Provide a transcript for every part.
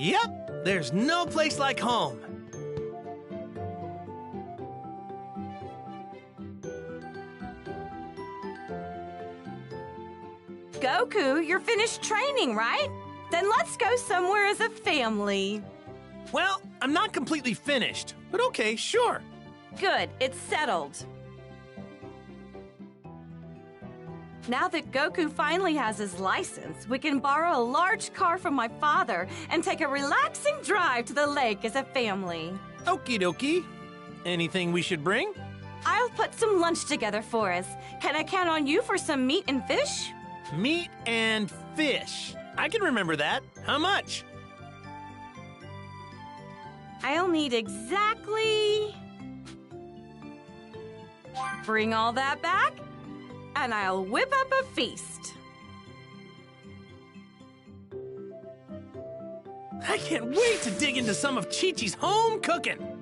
Yep, there's no place like home. Goku, you're finished training, right? Then let's go somewhere as a family. Well, I'm not completely finished, but okay, sure. Good, it's settled. Now that Goku finally has his license, we can borrow a large car from my father and take a relaxing drive to the lake as a family. Okie dokie. Anything we should bring? I'll put some lunch together for us. Can I count on you for some meat and fish? Meat and fish. I can remember that. How much? I'll need exactly... Bring all that back, and I'll whip up a feast. I can't wait to dig into some of Chi-Chi's home cooking.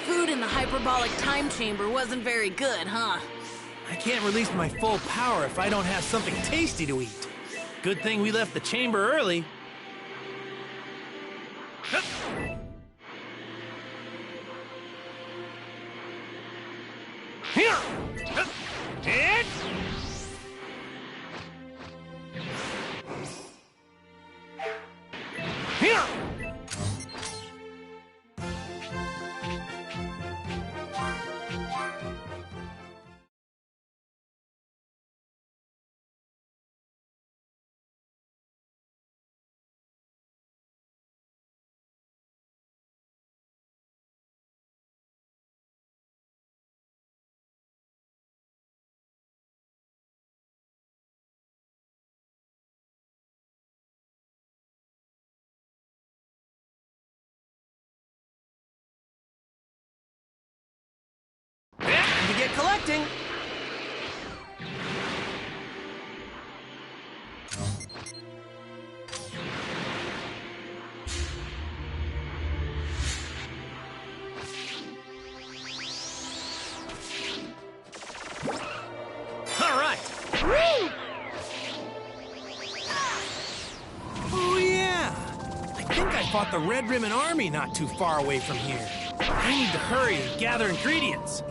Food in the hyperbolic time chamber wasn't very good, huh? I can't release my full power if I don't have something tasty to eat. Good thing we left the chamber early. Here! Here! Time to get collecting. All right. Woo! Oh yeah. I think I fought the Red Ribbon Army not too far away from here. I need to hurry and gather ingredients.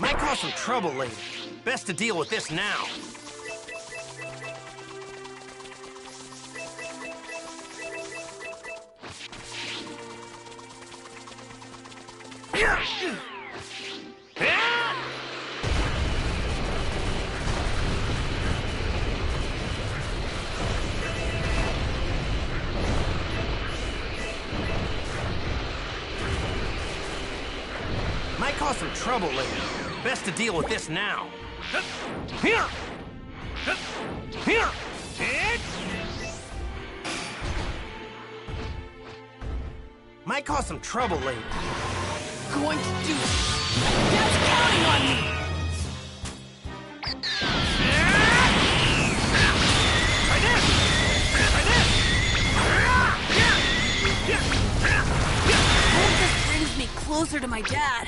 Might cause some trouble later. Best to deal with this now. Might cause some trouble later. Best to deal with this now. Here! Here! Might cause some trouble later. Going to do it. Dad's counting on me. Try this! Try this! Hope this brings me closer to my dad.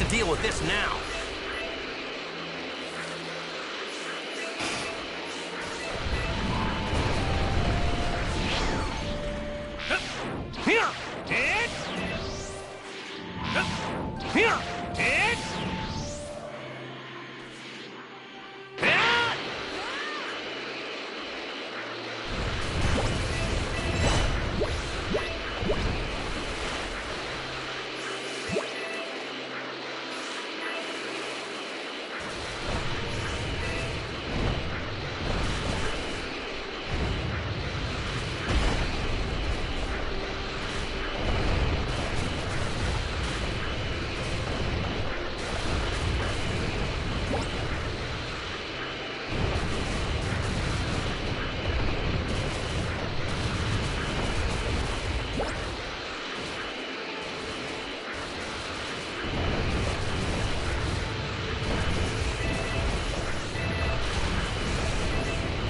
to deal with this now.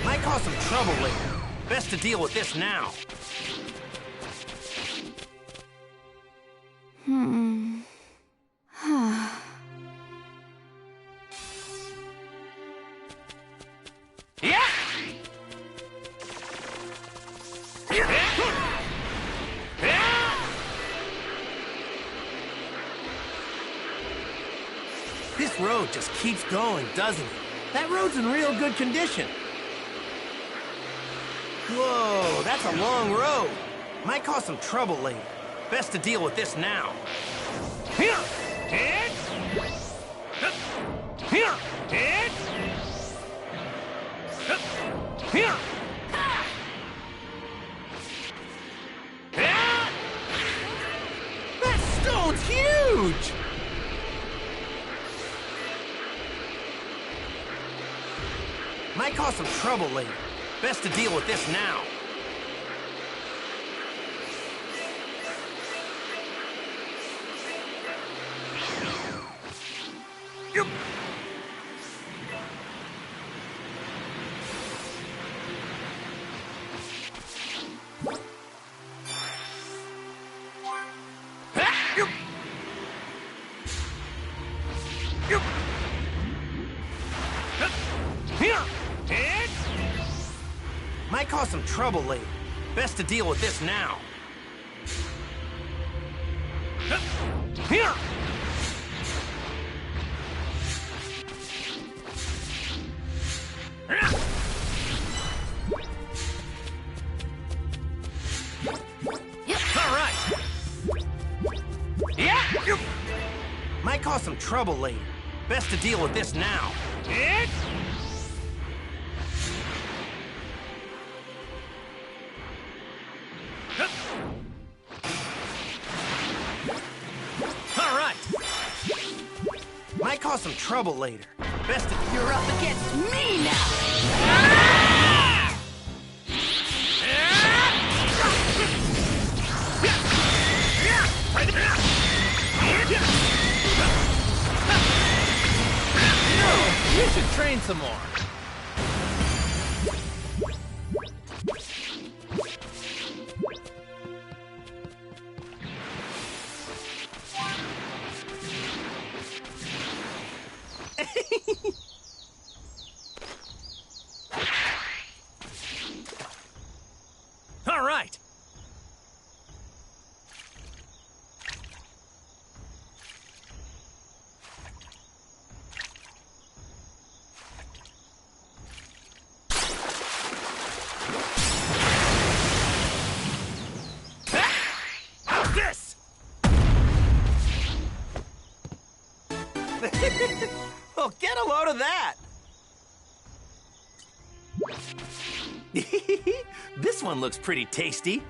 Might cause some trouble later. Best to deal with this now. This road just keeps going, doesn't it? That road's in real good condition. Whoa, that's a long road. Might cause some trouble later. Best to deal with this now. That stone's huge! Might cause some trouble later. Best to deal with this now. Might cause some trouble later. Best to deal with this now. All right. Might cause some trouble later. Best to deal with this now. Might cause some trouble later. Best to... You're up against me now! You should train some more. All right. How's this? Well, get a load of that. This one looks pretty tasty.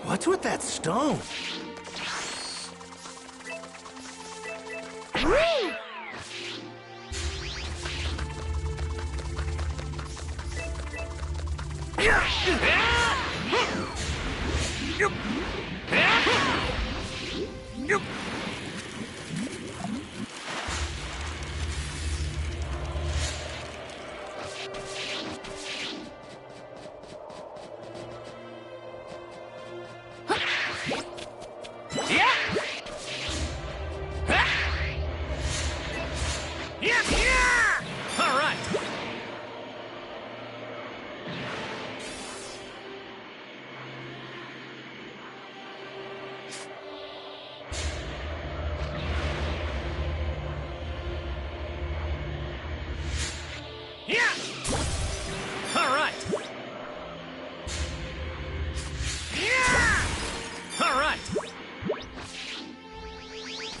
What's with that stone? Yeah! All right. Yeah! All right.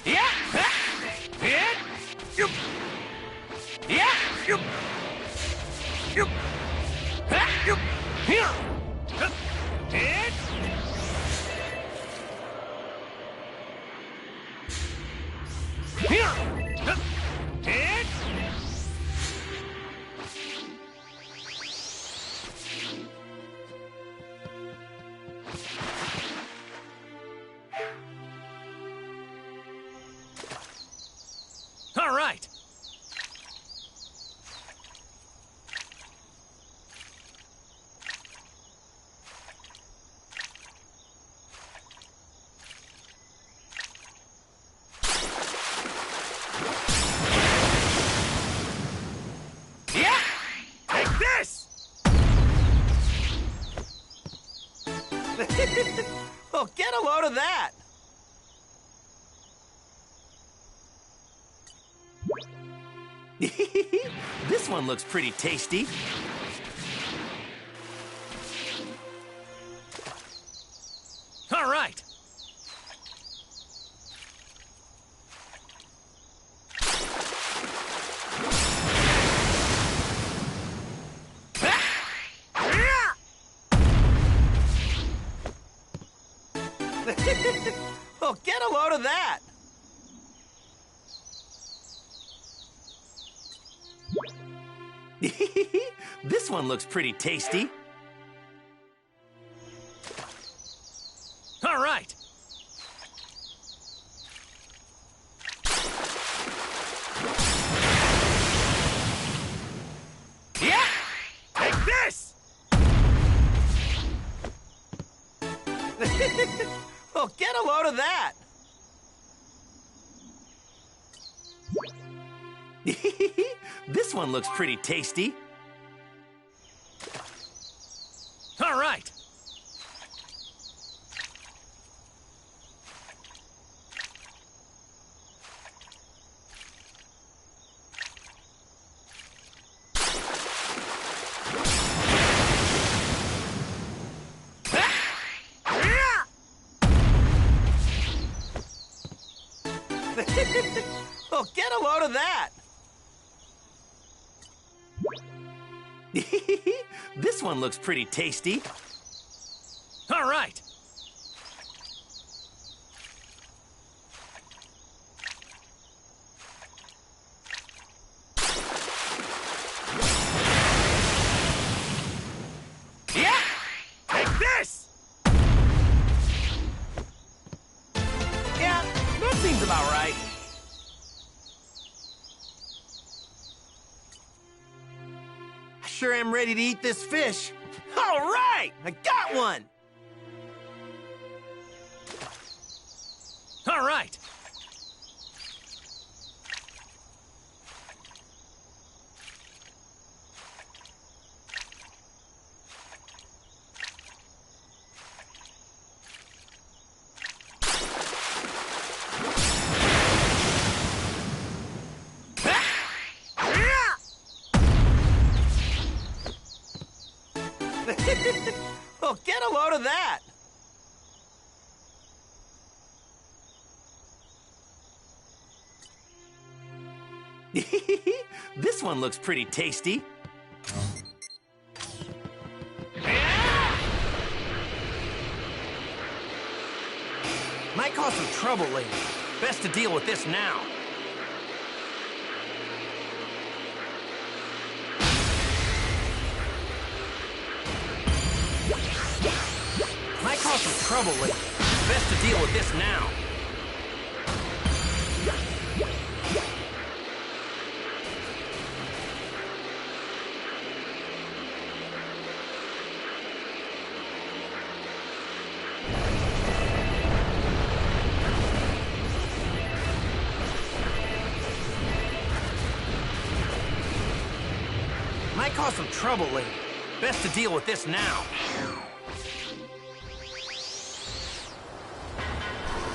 Yeah! Yeah! Yup! Yeah! Yup! Yup! Yup! Here! And... Here! And... All right. Yeah! Take this! Oh, get a load of that! This one looks pretty tasty. All right. Oh, get a load of that! This one looks pretty tasty. All right. Yeah! Take this! Oh, get a load of that! This one looks pretty tasty. All right. Oh, get a load of that! This one looks pretty tasty. All right. Yeah! Take this! Yeah, that seems about right. I sure am ready to eat this fish. All right, I got one. All right. Oh, get a load of that. This one looks pretty tasty. Might cause some trouble later. Best to deal with this now. Might cause some trouble later. Best to deal with this now. Might cause some trouble later. Best to deal with this now.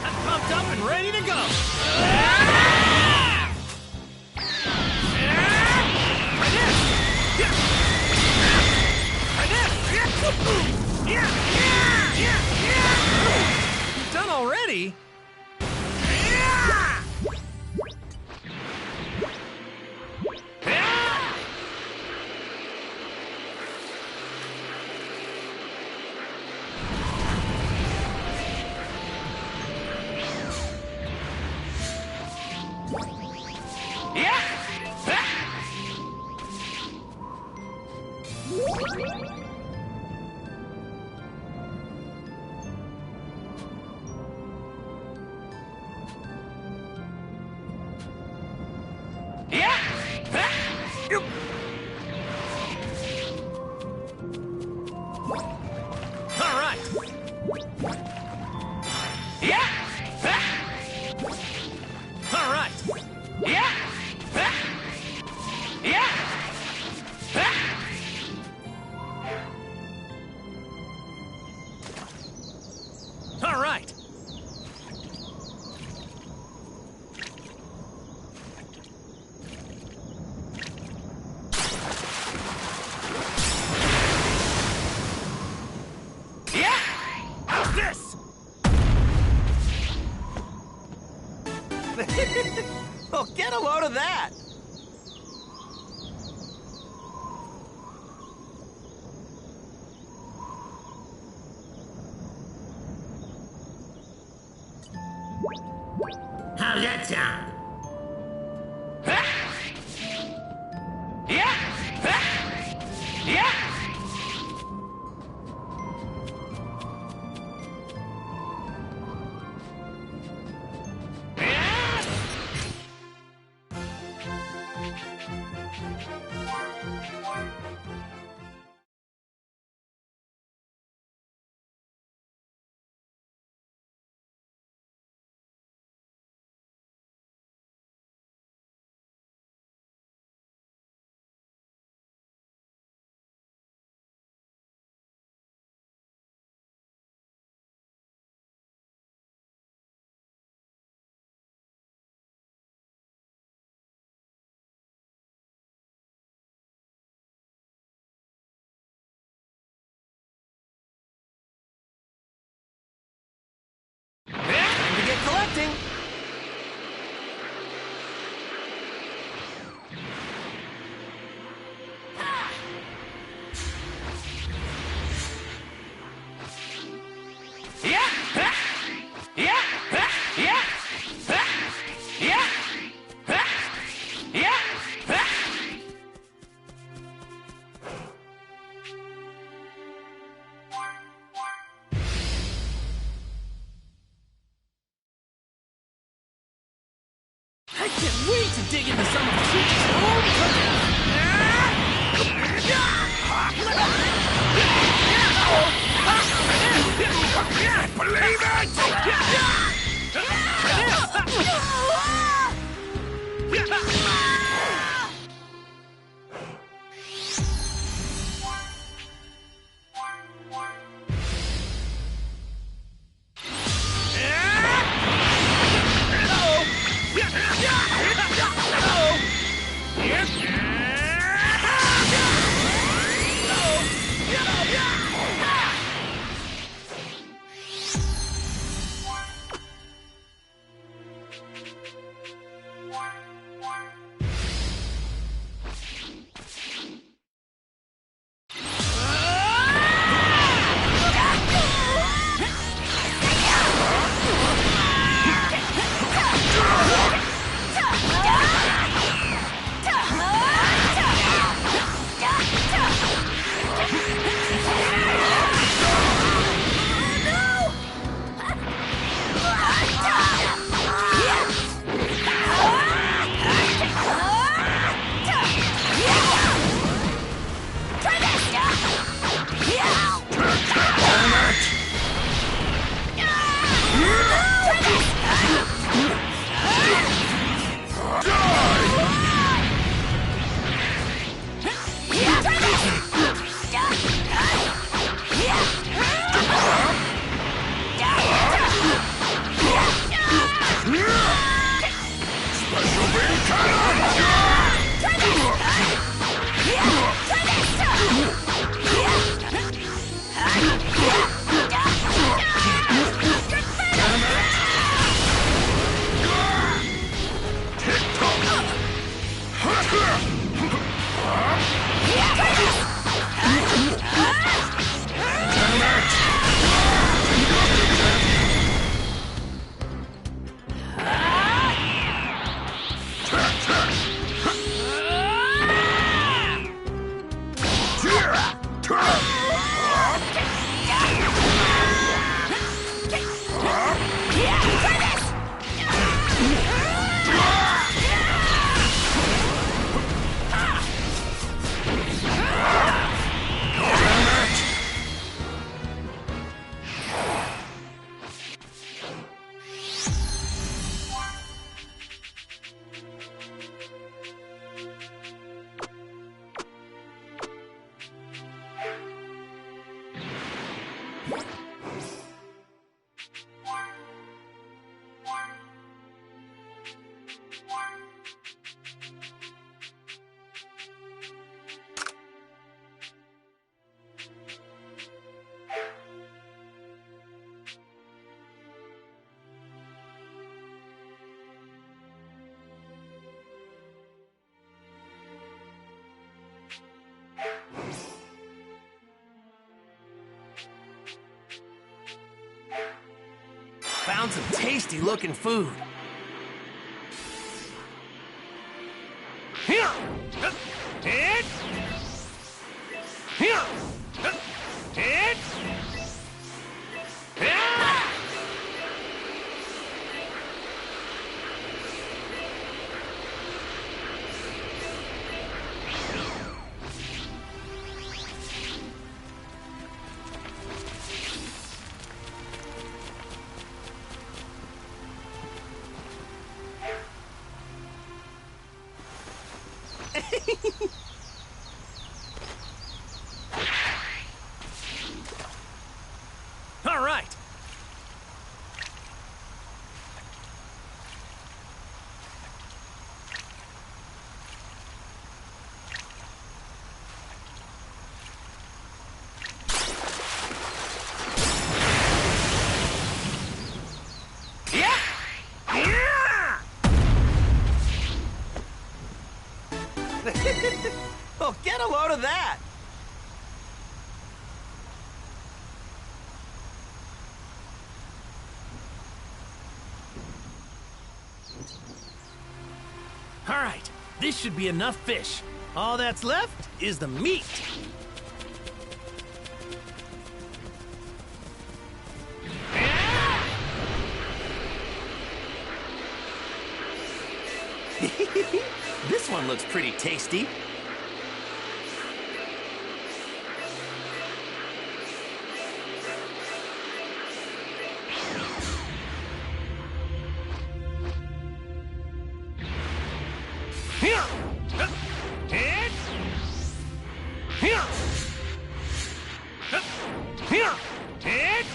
I'm pumped up and ready to go. All right. Yeah. All right. Yeah. Yeah. All right. Yeah. How's this? Oh, get a load of that! How's that sound? Yeah. Yeah. Time to get collecting! Yeah. Yeah. Yeah. Yeah. Yeah. I can't wait to dig into some of Chief's old Believe Found some tasty-looking food. Here! Hit! Here! Hit! All right. Yeah! Yeah! Oh, get a load of that! All right, this should be enough fish. All that's left is the meat. This one looks pretty tasty. Here! Hit! Here! Here! Hit!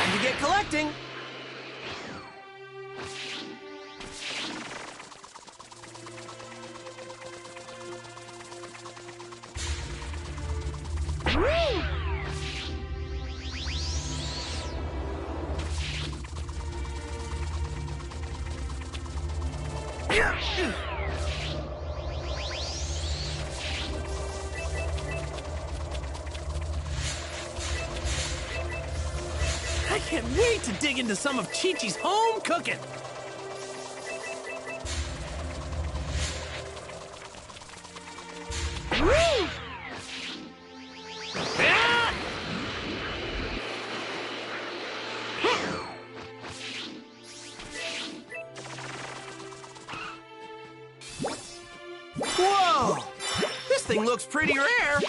Time to get collecting. I can't wait to dig into some of Chi-Chi's home cooking. Ah! Whoa! This thing looks pretty rare.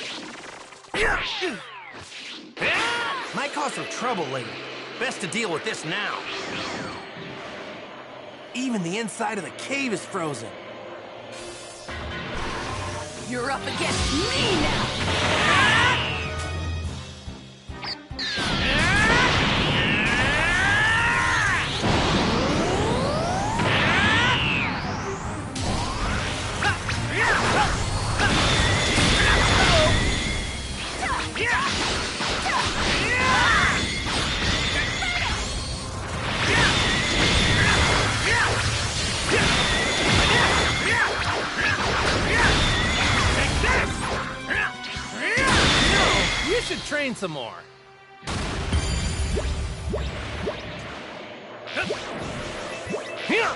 Might cause some trouble later. Best to deal with this now. Even the inside of the cave is frozen. You're up against me now! Take this! train some more. Here!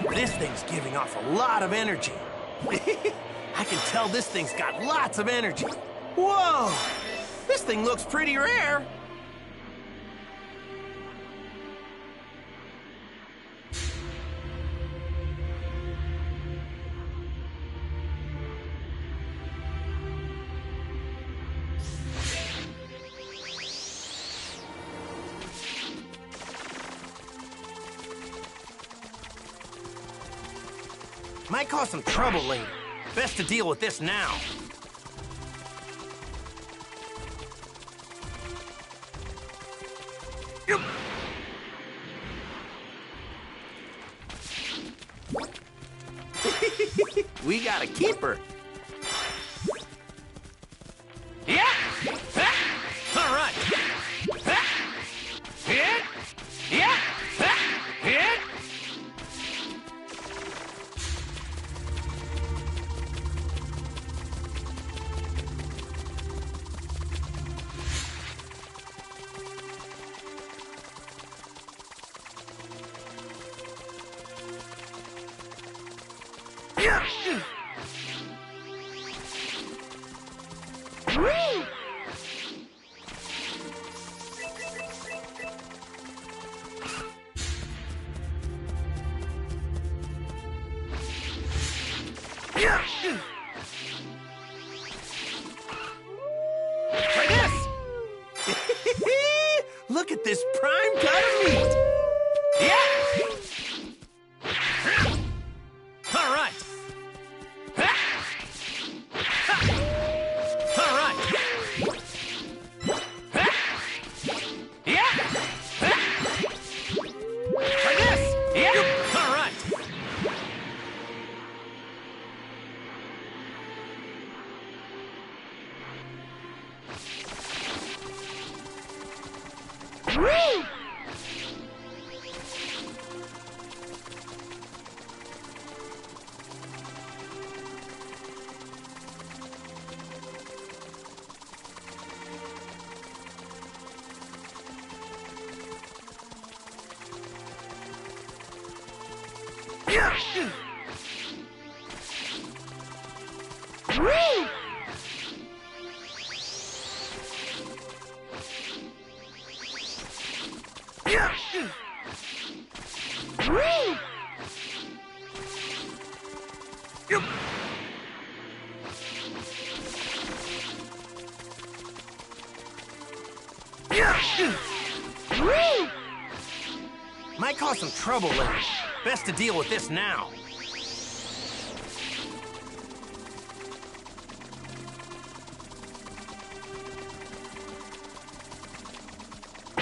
This thing's giving off a lot of energy. I can tell this thing's got lots of energy. Whoa! This thing looks pretty rare. Might cause some trouble later. Best to deal with this now. We got a keeper. Yeah! All right. Yeah! Yeah! Yeah! Try this! Look at this prime cut of meat! Yeah! All right. All right. Yeah! Try this! Yeah! All right. Woo! Woo! Woo! Woo! Might cause some trouble later. Best to deal with this now.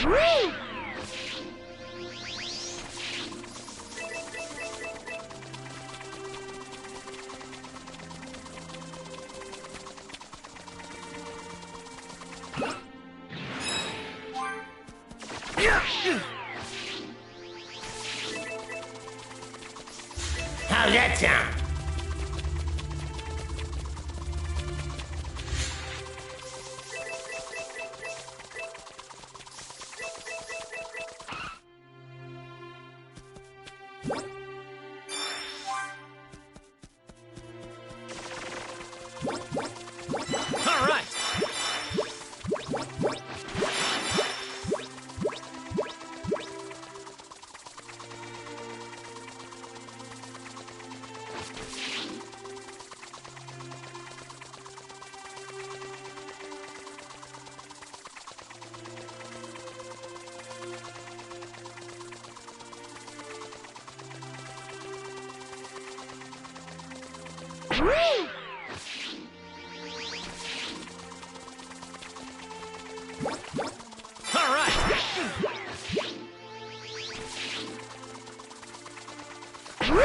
Woo! How's that sound? All right. Woo! All right. Woo!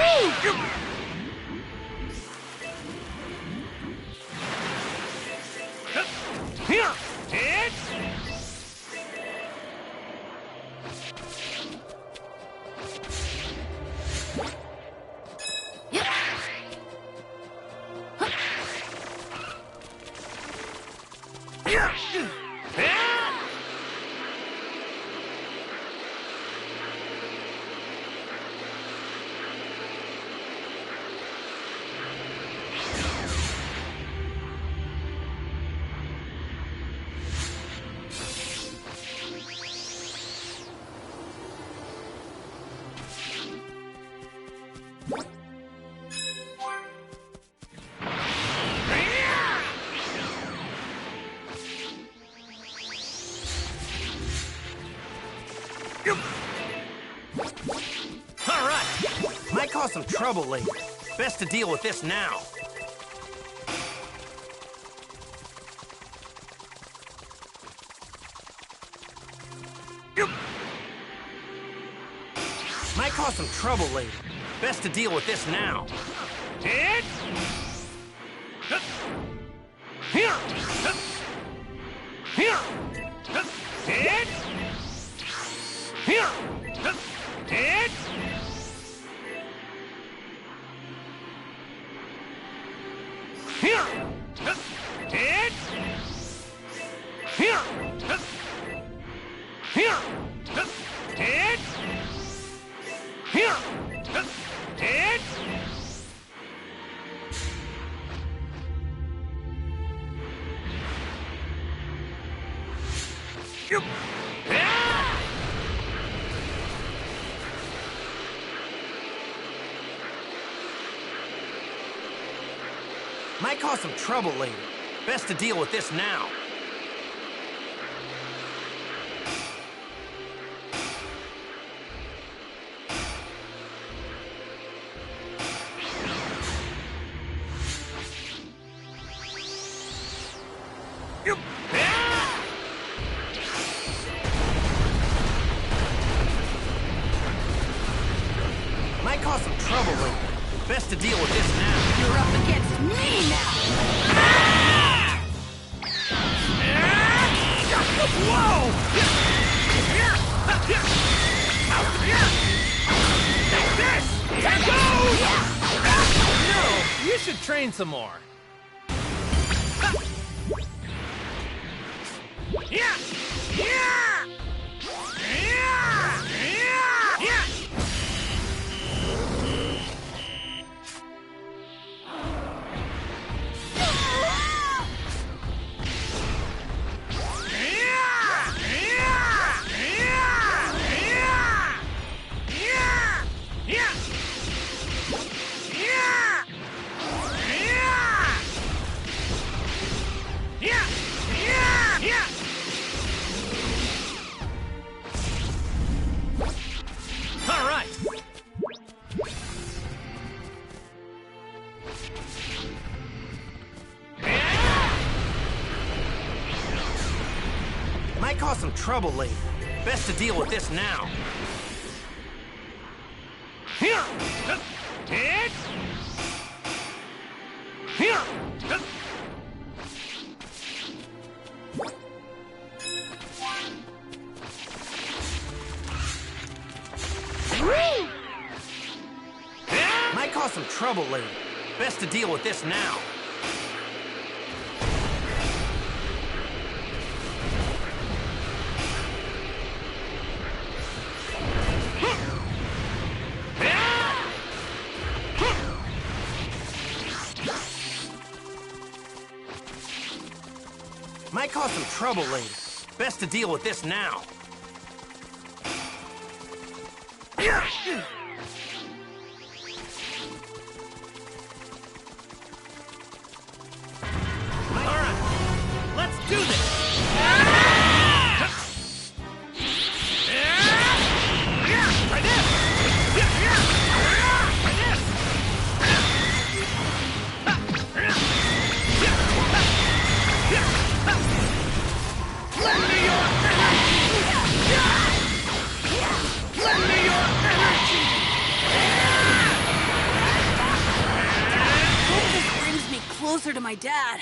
Here. Hit. All right. Might cause some trouble later. Best to deal with this now. Might cause some trouble later. Best to deal with this now. Hit! Here! Here! Hit! Here! Hit! Here! Hit! Here! Here! Hit! Here! Hit! Might cause some trouble later. Best to deal with this now. Might cause some trouble later. Best to deal with this now. You're up against me now! Whoa! Take this! Here goes! No, you should train some more. Yeah! Yeah! Yeah! Yeah! Yeah! All right. Might cause some trouble later. Best to deal with this now. Here! Hit! Here! Might cause some trouble later. Best to deal with this now. Might cause some trouble later. Best to deal with this now. Alright, let's do this! Try this! Try this! Lend me your energy! Lend me your energy! Hope this brings me closer to my dad.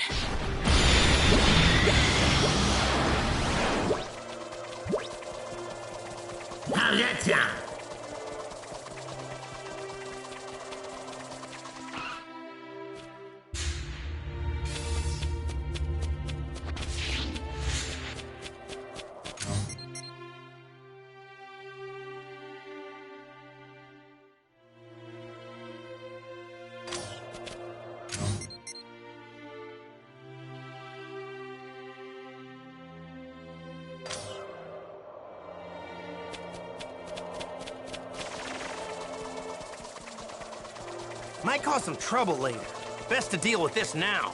Might cause some trouble later. Best to deal with this now.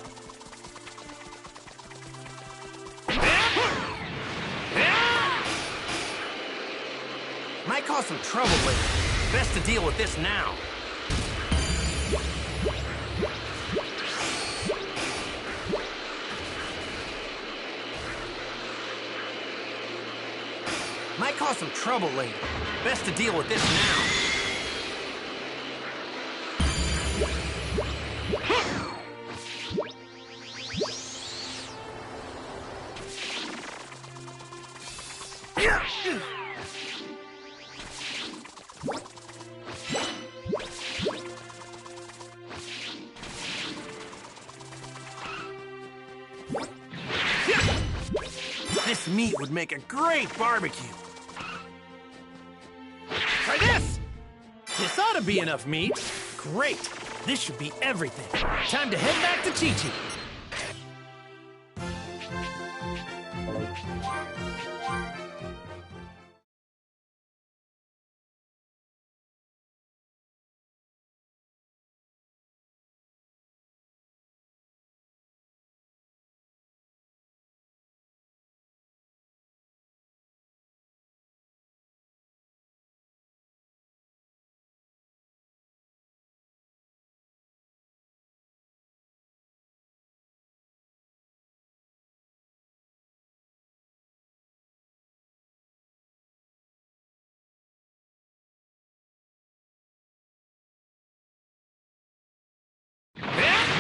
Might cause some trouble later. Best to deal with this now. Might cause some trouble later. Best to deal with this now. This meat would make a great barbecue. Try this! This ought to be enough meat. Great. This should be everything. Time to head back to Chi-Chi.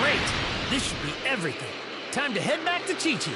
Great! This should be everything. Time to head back to Chi-Chi.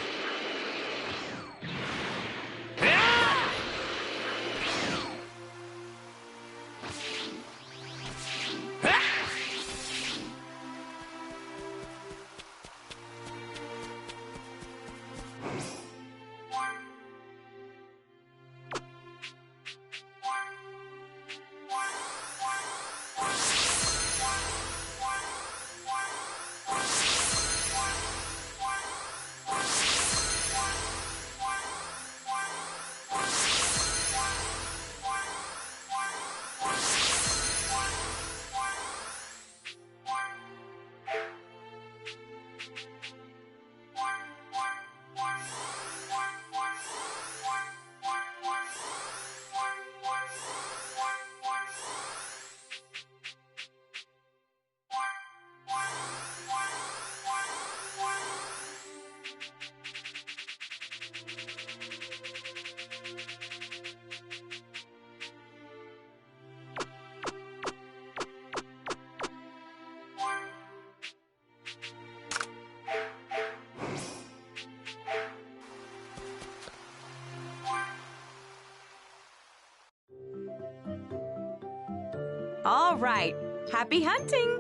All right. Happy hunting!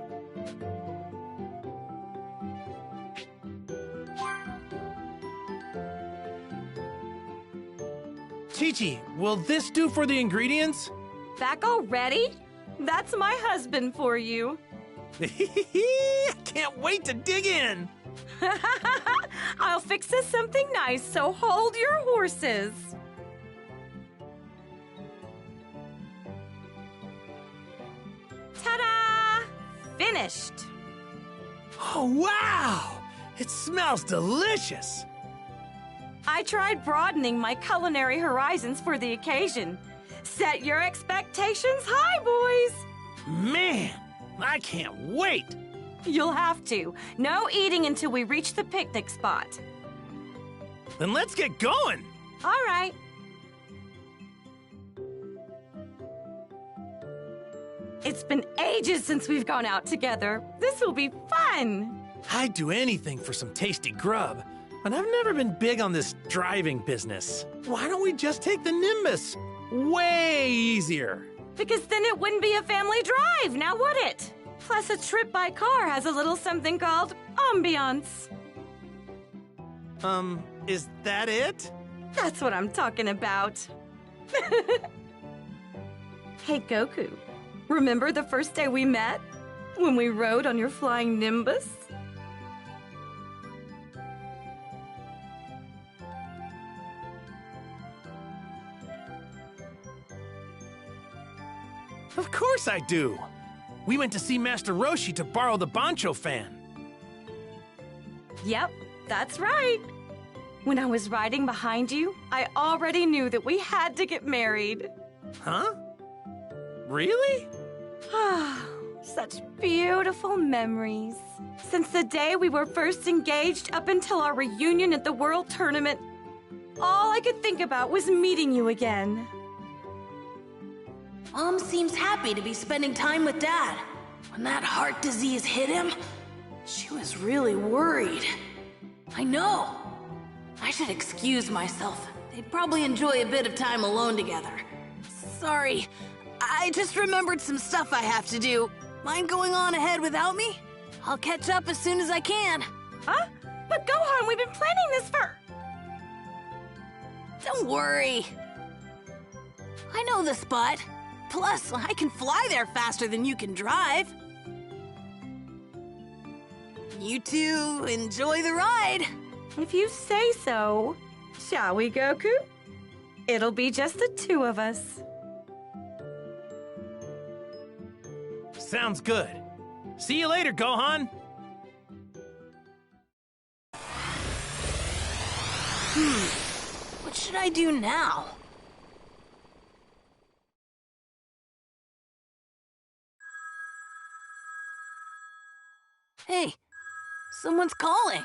Chi-Chi, will this do for the ingredients? Back already? That's my husband for you. I can't wait to dig in! I'll fix us something nice, so hold your horses. Ta-da! Finished. Oh, wow! It smells delicious! I tried broadening my culinary horizons for the occasion. Set your expectations high, boys! Man, I can't wait! You'll have to. No eating until we reach the picnic spot. Then let's get going! All right. It's been ages since we've gone out together. This will be fun! I'd do anything for some tasty grub, and I've never been big on this driving business. Why don't we just take the Nimbus? Way easier. Because then it wouldn't be a family drive, now would it? Plus, a trip by car has a little something called ambiance. Is that it? That's what I'm talking about. Hey, Goku. Remember the first day we met? When we rode on your flying Nimbus? Of course I do. We went to see Master Roshi to borrow the Bancho fan. Yep, that's right. When I was riding behind you, I already knew that we had to get married. Huh? Really? Such beautiful memories. Since the day we were first engaged up until our reunion at the World Tournament, all I could think about was meeting you again. Mom seems happy to be spending time with Dad. When that heart disease hit him, she was really worried. I know. I should excuse myself. They'd probably enjoy a bit of time alone together. Sorry, I just remembered some stuff I have to do. Mind going on ahead without me? I'll catch up as soon as I can. Huh? But Gohan, we've been planning this for... Don't worry. I know the spot. Plus, I can fly there faster than you can drive. You two enjoy the ride. If you say so. Shall we, Goku? It'll be just the two of us. Sounds good. See you later, Gohan. What should I do now? Hey, someone's calling.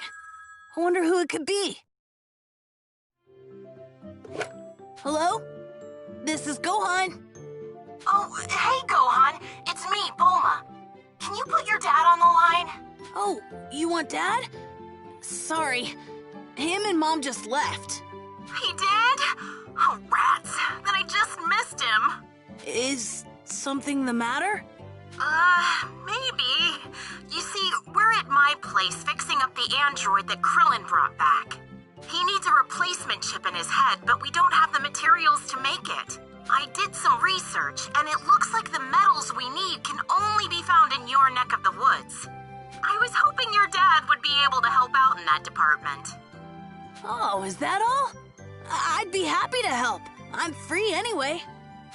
I wonder who it could be. Hello? This is Gohan. Oh, hey, Gohan. It's me, Bulma. Can you put your dad on the line? Oh, you want Dad? Sorry, him and Mom just left. He did? Oh, rats. Then I just missed him. Is something the matter? Maybe. You see, we're at my place fixing up the android that Krillin brought back. He needs a replacement chip in his head, but we don't have the materials to make it. I did some research, and it looks like the metals we need can only be found in your neck of the woods. I was hoping your dad would be able to help out in that department. Oh, is that all? I'd be happy to help. I'm free anyway.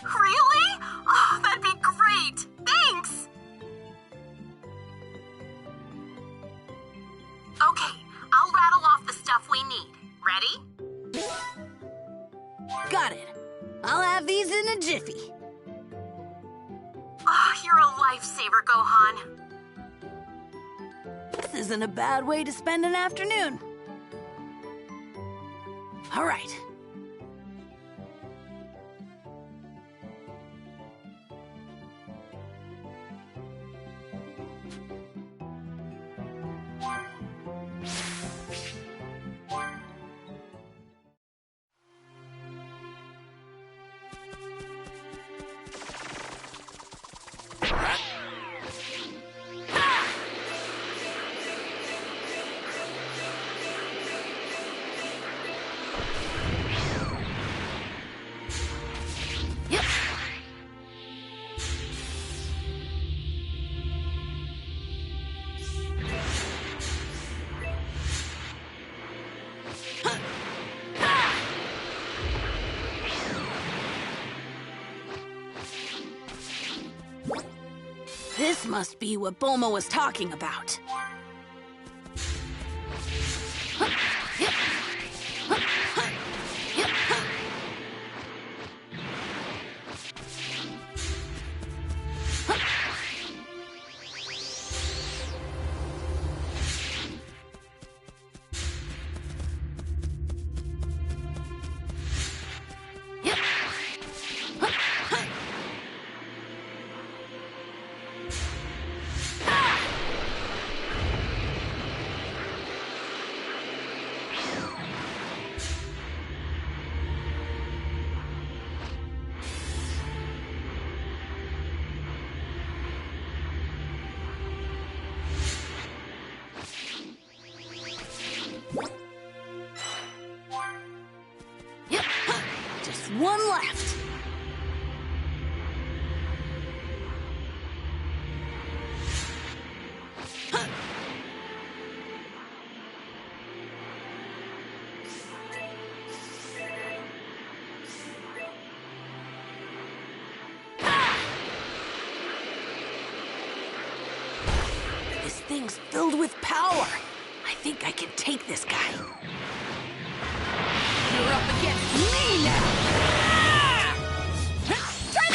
Really? Oh, that'd be great. Thanks. Okay, I'll rattle off the stuff we need. Ready? Got it. I'll have these in a jiffy. Oh, you're a lifesaver, Gohan. This isn't a bad way to spend an afternoon. All right. This must be what Bulma was talking about. Just one left. This thing's filled with power. I think I can take this guy. You're up against me now! Try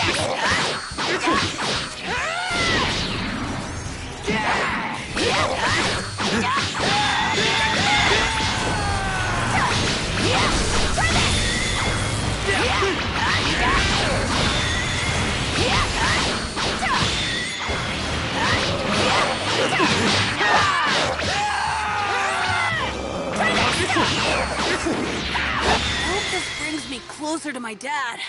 I hope this brings me closer to my dad.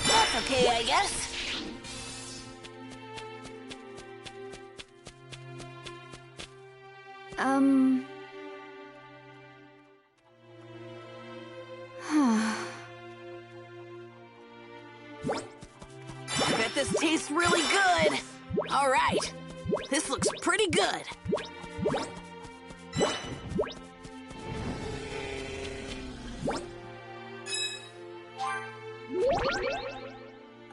That's okay, I guess. I bet this tastes really good. All right, this looks pretty good.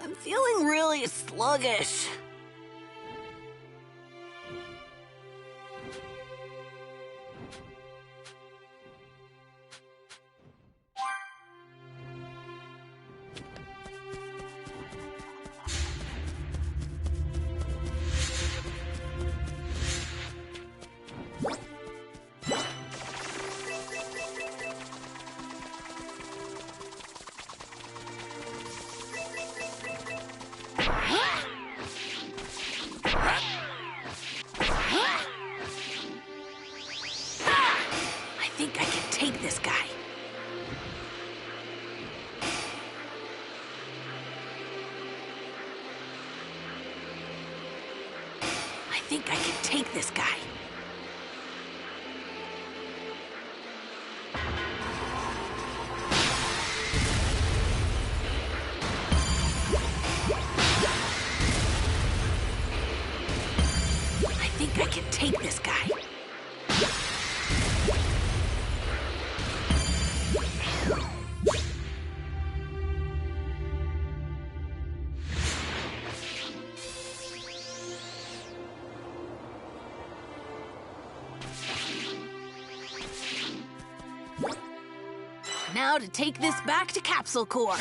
I'm feeling really sluggish. I think I can take this guy. I think I can take this guy. I think I can take this guy. Now to take this back to Capsule Corps.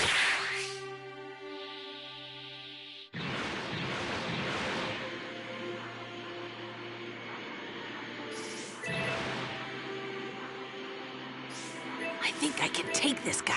I think I can take this guy.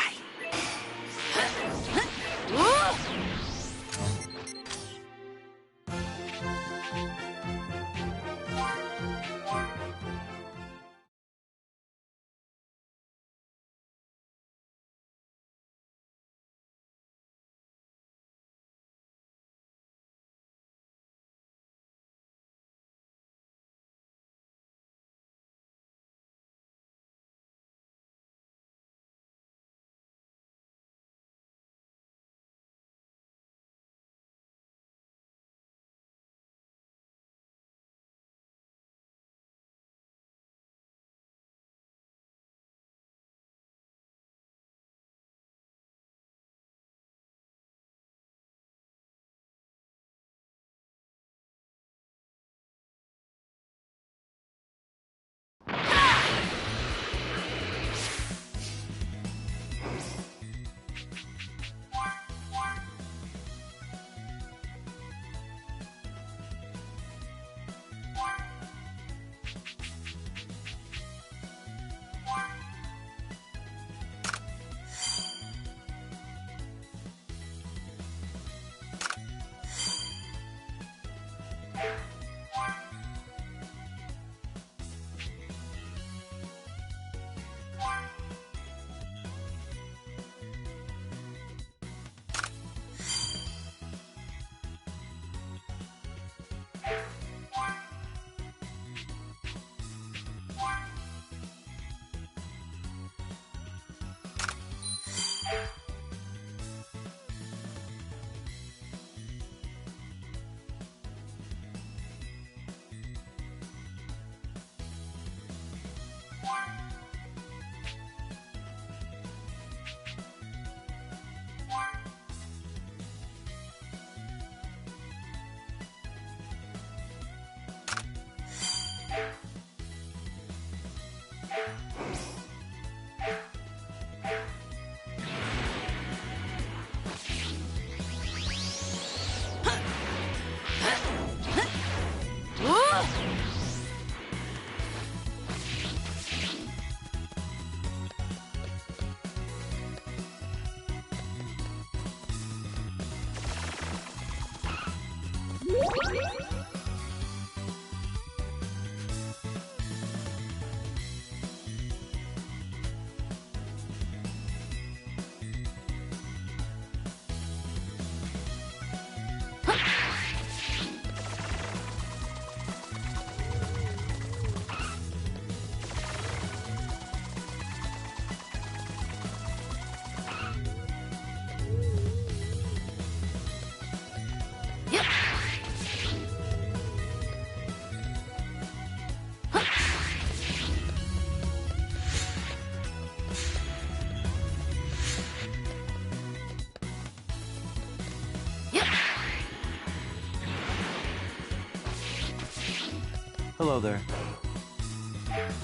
Hello there.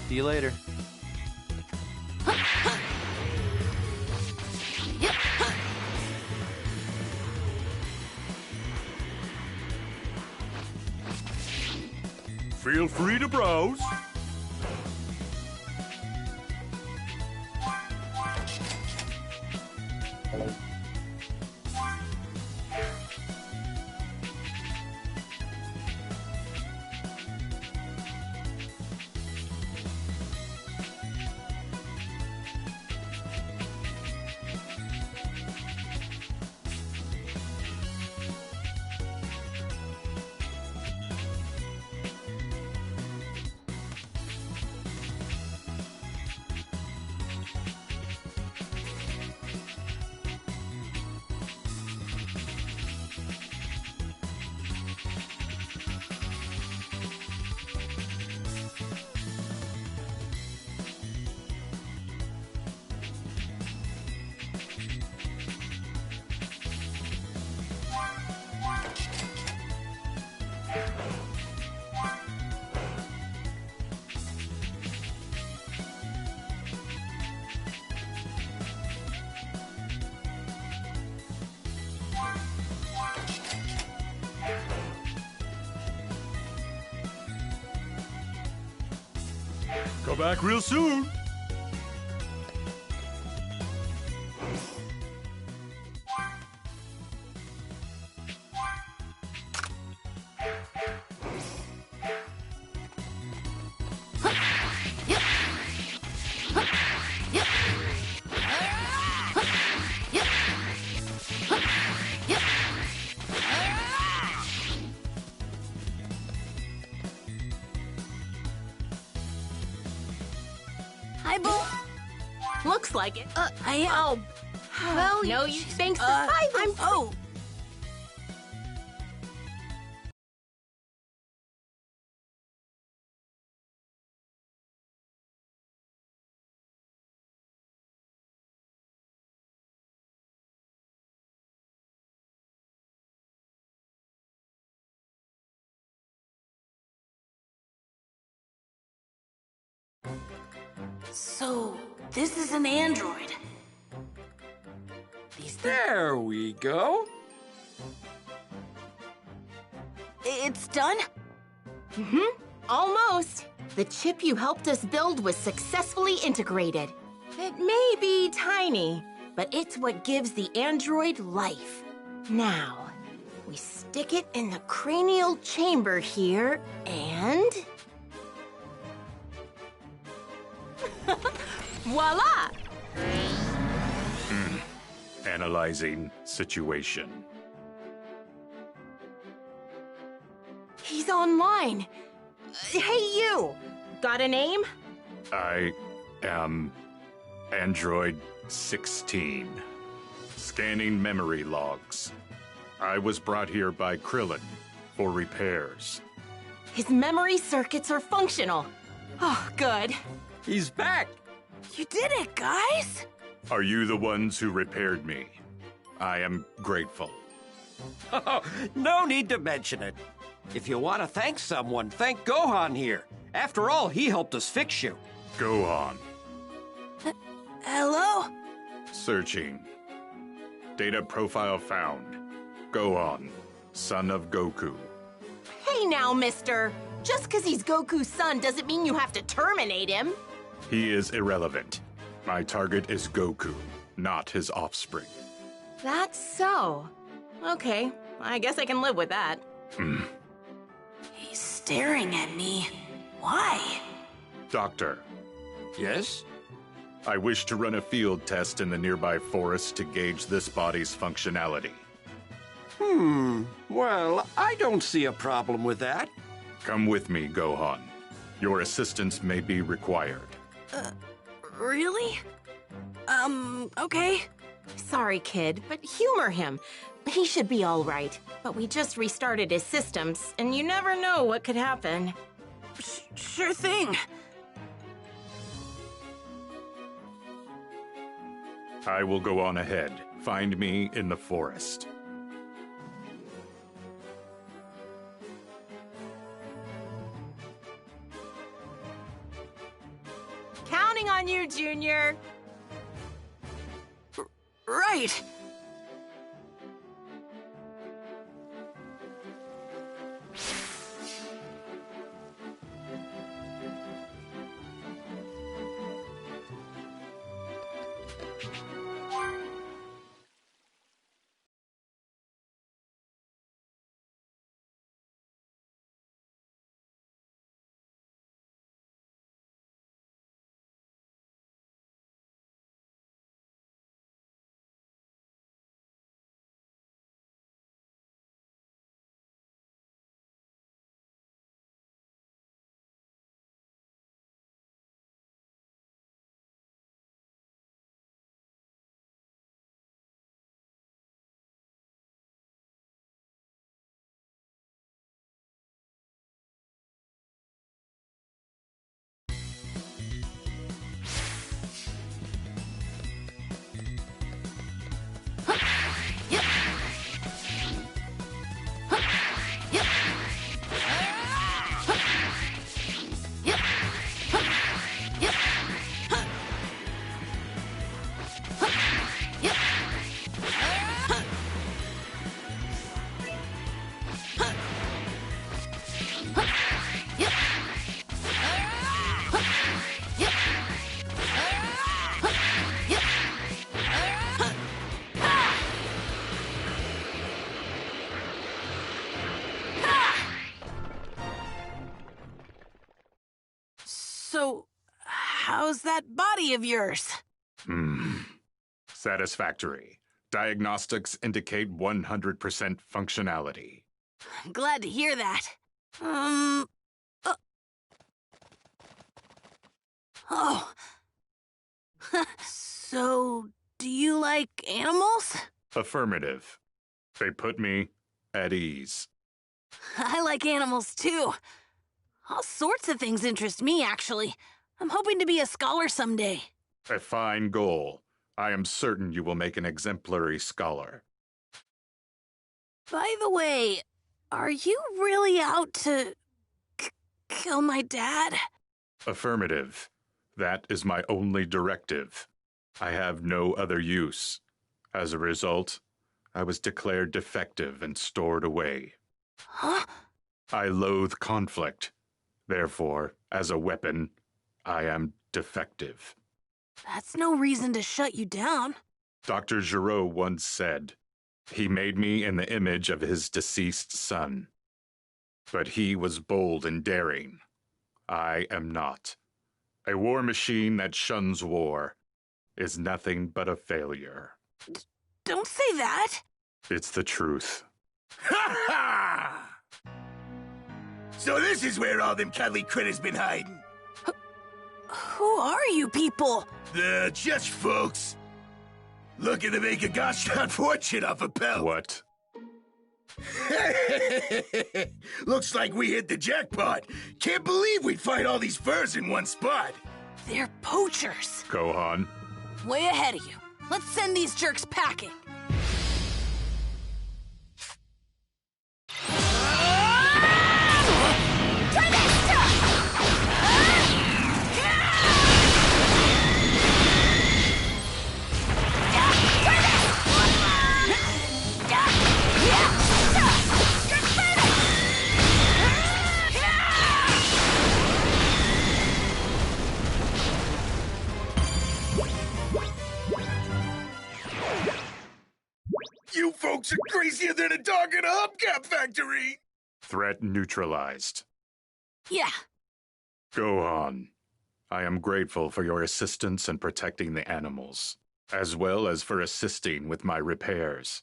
See you later. Feel free to browse. Come back real soon. Hi, Boo. Looks like it. Well, No use thanks to I'm. Oh. So, this is an android. These things. There we go. It's done? Almost. The chip you helped us build was successfully integrated. It may be tiny, but it's what gives the android life. Now, we stick it in the cranial chamber here, and... voila! Analyzing situation. He's online. Hey, you! Got a name? I am Android 16. Scanning memory logs. I was brought here by Krillin for repairs. His memory circuits are functional. Oh, good. He's back. You did it, guys! Are you the ones who repaired me? I am grateful. Oh, no need to mention it. If you want to thank someone, thank Gohan here. After all, he helped us fix you. Go on. Hello? Searching. Data profile found. Go on. Son of Goku. Hey now, mister. Just because he's Goku's son doesn't mean you have to terminate him. He is irrelevant. My target is Goku, not his offspring. That's so. Okay, I guess I can live with that. He's staring at me. Why? Doctor, Yes? I wish to run a field test in the nearby forest to gauge this body's functionality. Well, I don't see a problem with that. Come with me, Gohan. Your assistance may be required. Really? Okay. Sorry, kid, but humor him. He should be all right. But we just restarted his systems, and you never know what could happen. Sure thing. I will go on ahead. Find me in the forest. Counting on you, Junior. Right. So, how's that body of yours? Satisfactory. Diagnostics indicate 100% functionality. Glad to hear that. Oh. So, do you like animals? Affirmative. They put me at ease. I like animals too. All sorts of things interest me, actually. I'm hoping to be a scholar someday. A fine goal. I am certain you will make an exemplary scholar. By the way, are you really out to kill my dad? Affirmative. That is my only directive. I have no other use. As a result, I was declared defective and stored away. Huh? I loathe conflict. Therefore, as a weapon, I am defective. That's no reason to shut you down. Dr. Giraud once said, he made me in the image of his deceased son. But he was bold and daring. I am not. A war machine that shuns war is nothing but a failure. Don't say that. It's the truth. Ha ha! So this is where all them cuddly critters been hiding. Who are you people? The just folks. Looking to make a gosh darn fortune off a pelt. What? Looks like we hit the jackpot. Can't believe we'd find all these furs in one spot. They're poachers. Gohan? Way ahead of you. Let's send these jerks packing. easier than a dog in a hubcap factory! Threat neutralized. Yeah. Gohan, I am grateful for your assistance in protecting the animals, as well as for assisting with my repairs.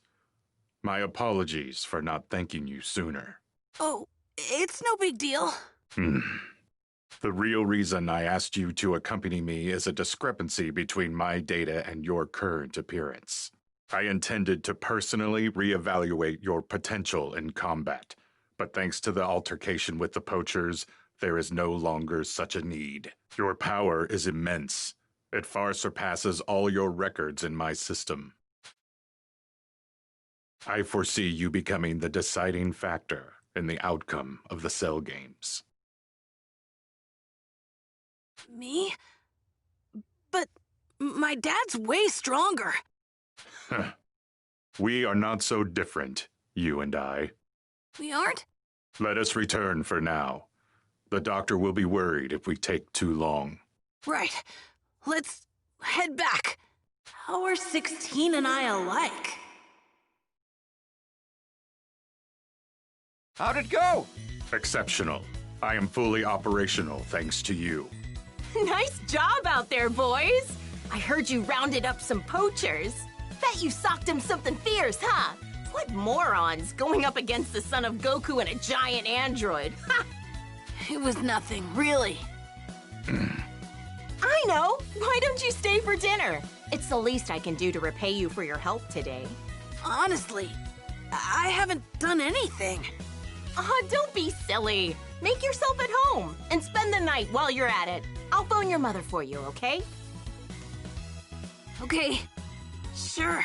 My apologies for not thanking you sooner. Oh, it's no big deal. The real reason I asked you to accompany me is a discrepancy between my data and your current appearance. I intended to personally reevaluate your potential in combat, but thanks to the altercation with the poachers, there is no longer such a need. Your power is immense. It far surpasses all your records in my system. I foresee you becoming the deciding factor in the outcome of the Cell Games. Me? But my dad's way stronger. We are not so different, you and I. We aren't? Let us return for now. The doctor will be worried if we take too long. Right. Let's head back. How are 16 and I alike? How'd it go? Exceptional. I am fully operational thanks to you. Nice job out there, boys! I heard you rounded up some poachers. Bet you socked him something fierce, huh? What morons going up against the son of Goku and a giant android? Ha! It was nothing, really. I know! Why don't you stay for dinner? It's the least I can do to repay you for your help today. Honestly, I haven't done anything. Oh, don't be silly. Make yourself at home and spend the night while you're at it. I'll phone your mother for you, okay? Okay, sure.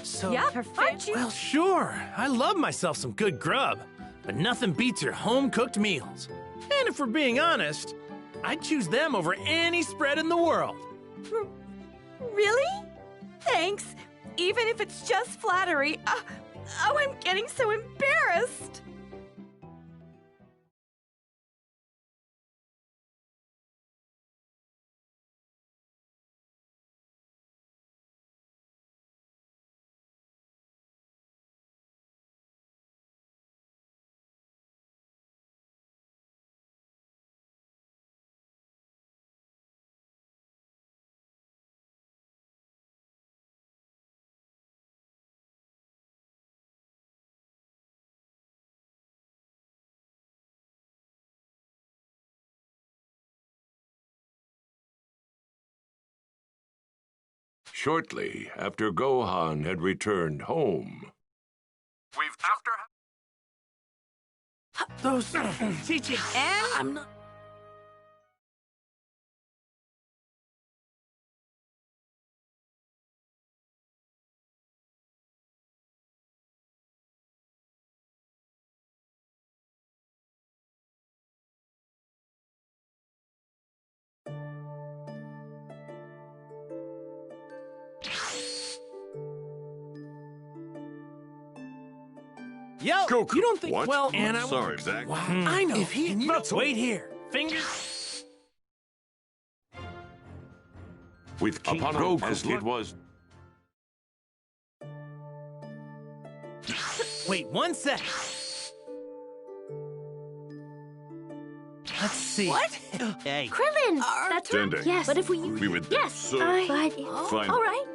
So, Yep, aren't you? well, sure. I love myself some good grub, but nothing beats your home-cooked meals. And if we're being honest, I'd choose them over any spread in the world. Really? Thanks. Even if it's just flattery. Oh, I'm getting so embarrassed. Shortly after Gohan had returned home. We've Those teaching. And I'm not... Yo, Goku, you don't think? what? Well, I'm and I sorry, Zach. Wow, I know. If he- Can you not wait here? Fingers. With King Upon Goku, as it was. Wait 1 sec. Let's see. What? Hey. Krillin! Are- That's Dende. right. Yes. What if we... We would Yes. so But... fine. All right.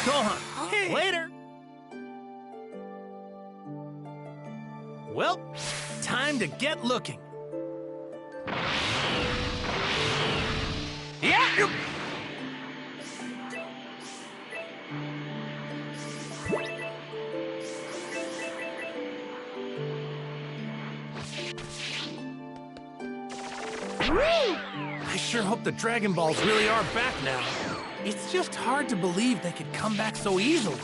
Gohan. Later. Well, time to get looking. Yeah! sure hope the Dragon Balls really are back now. It's just hard to believe they could come back so easily.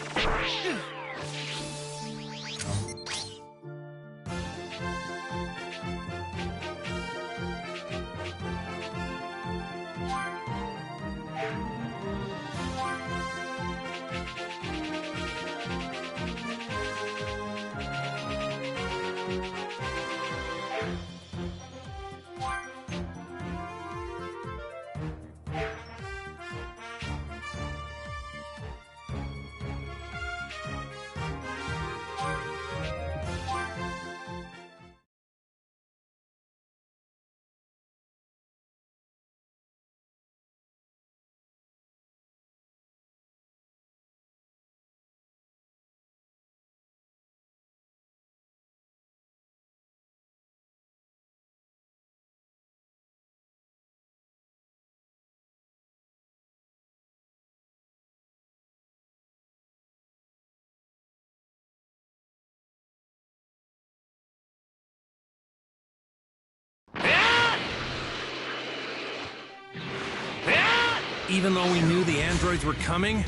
Even though we knew the androids were coming,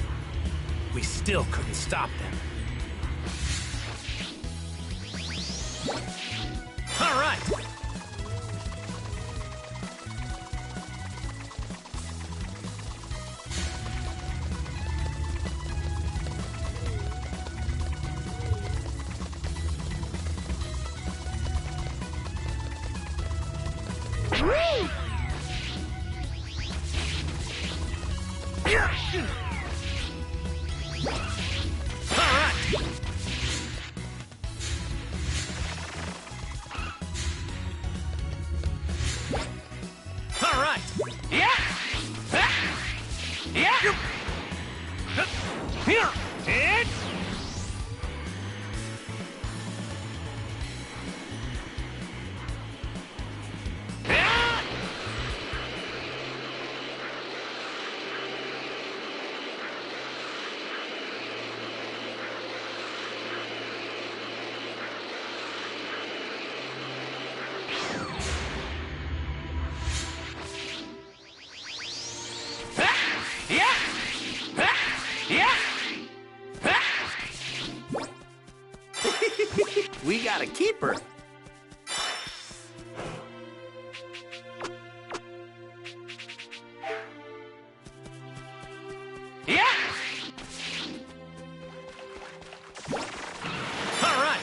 we still couldn't stop them. All right! We got a keeper. Yeah! All right!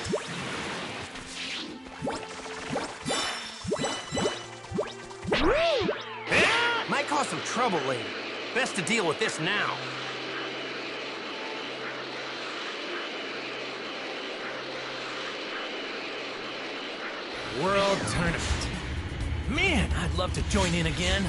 Might cause some trouble later. Best to deal with this now. World Tournament. Man, I'd love to join in again.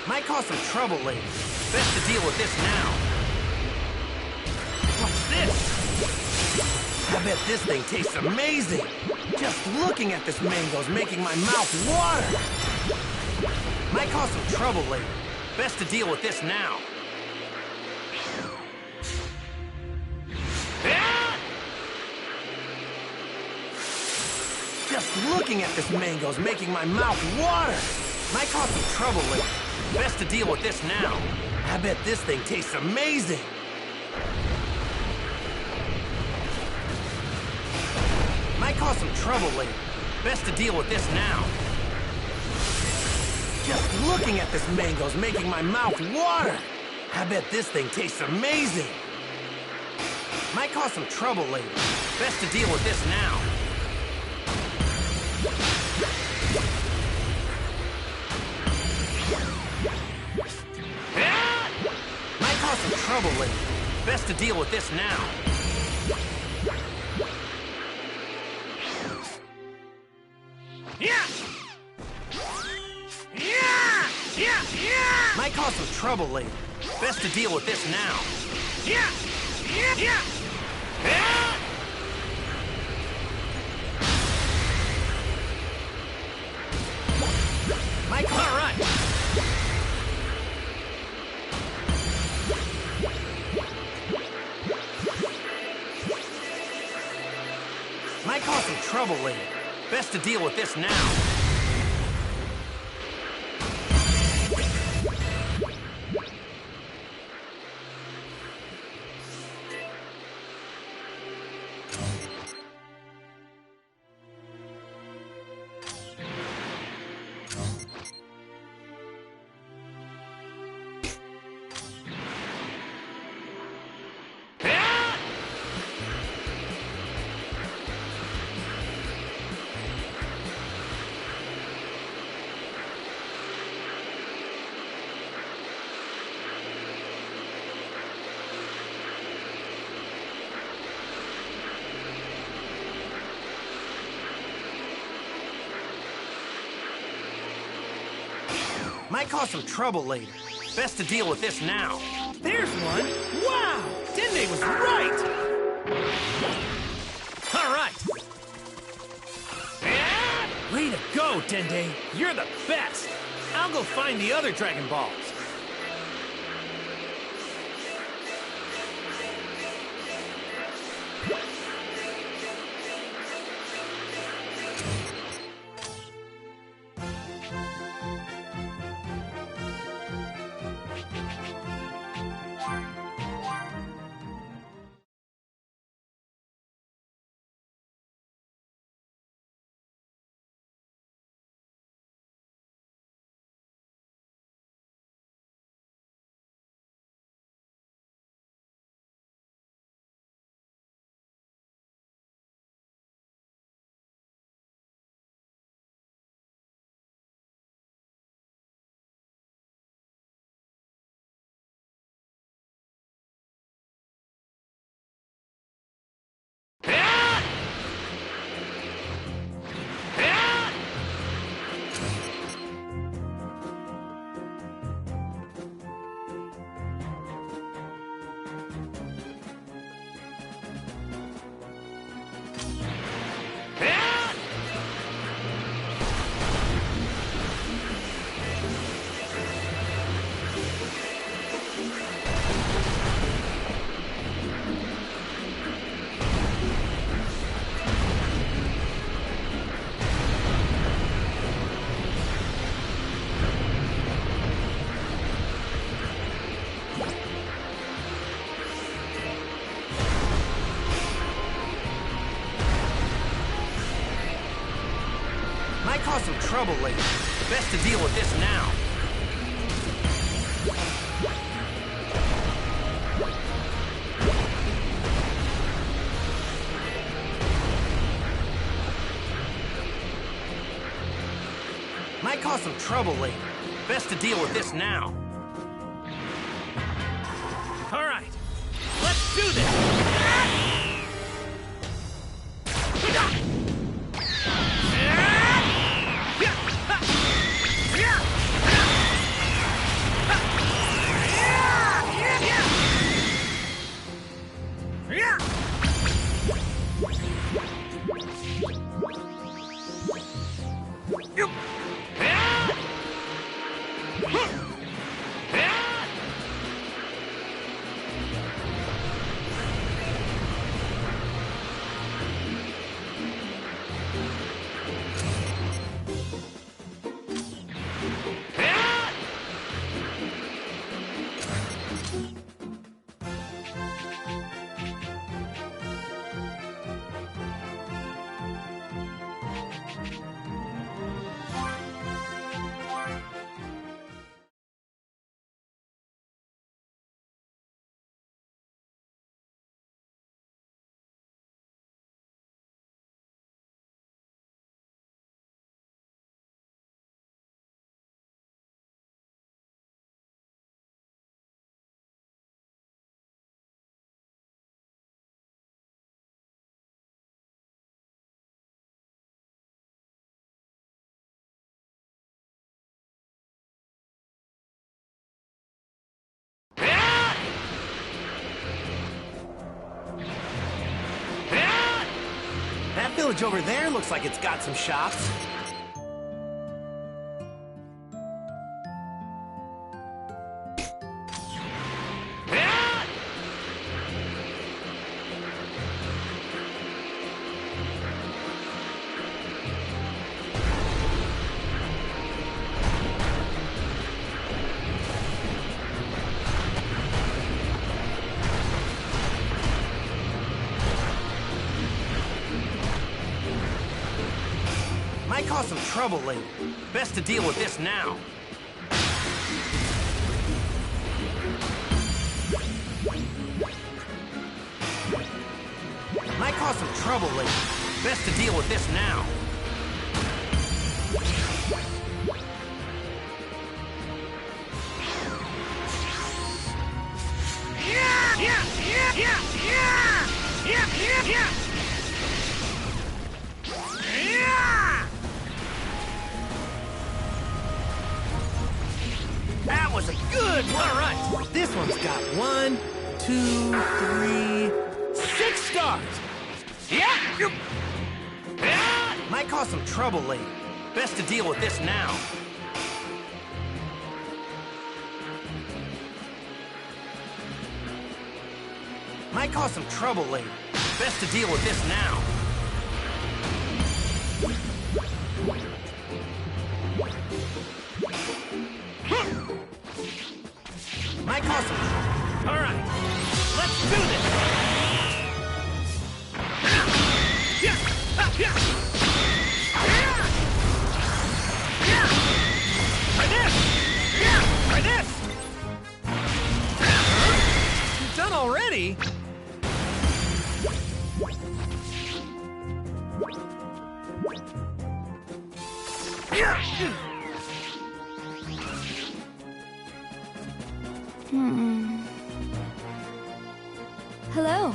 Might cause some trouble later. Best to deal with this now. What's this? I bet this thing tastes amazing. Just looking at this mango's making my mouth water. Might cause some trouble later. Best to deal with this now. Just looking at this mango's making my mouth water. Might cause some trouble later. Best to deal with this now. I bet this thing tastes amazing. Might cause some trouble later. Best to deal with this now. Just looking at this mango's making my mouth water. I bet this thing tastes amazing. Might cause some trouble later. Best to deal with this now. Might cause some trouble later. Best to deal with this now. Might cause some trouble later. Best to deal with this now. Yeah! Yeah! Yeah! Yeah! Mike, all right. Might cause some trouble later. Best to deal with this now. Might cause some trouble later. Best to deal with this now. There's one! Wow! Dende was right! All right! Way to go, Dende! You're the best! I'll go find the other Dragon Balls. Might cause some trouble later. Best to deal with this now. Might cause some trouble later. Best to deal with this now. All right, let's do this! village over there looks like it's got some shops. Might cause some trouble later. Best to deal with this now. Might cause some trouble later. Best to deal with this now. That was a good one. All right. This one's got 1, 2, 3, 6 stars. Yeah. Might cause some trouble later. Best to deal with this now. Might cause some trouble later. Best to deal with this now. Might cause some... All right, let's do this! Try this! Try this! You're done already? Hello.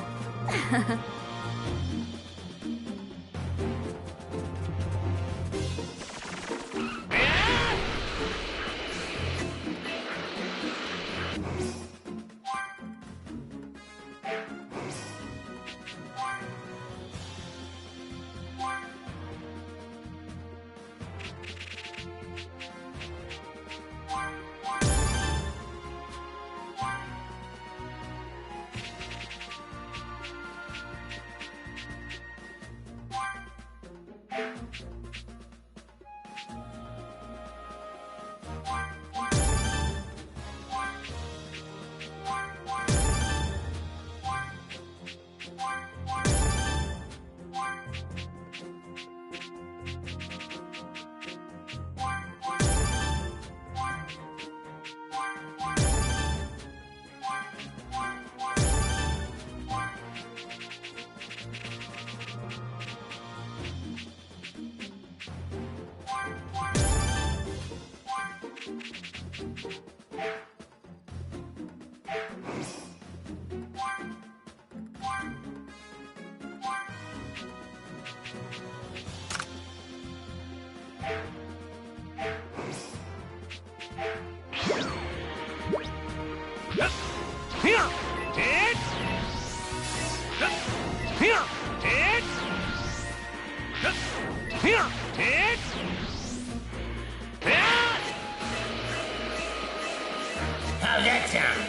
How's that sound?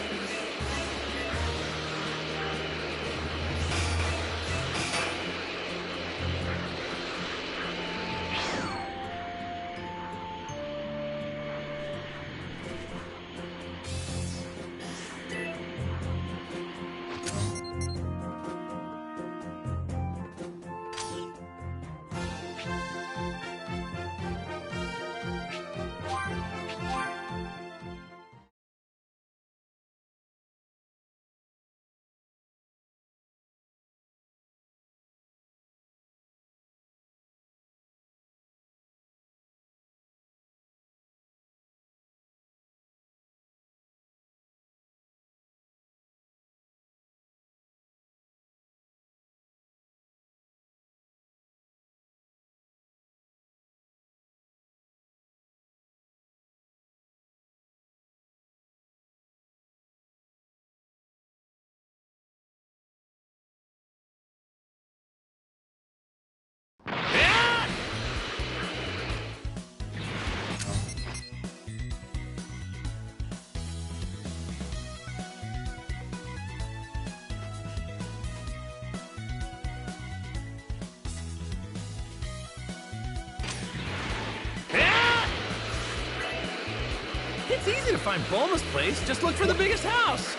It's easy to find Bulma's place. Just look for the biggest house.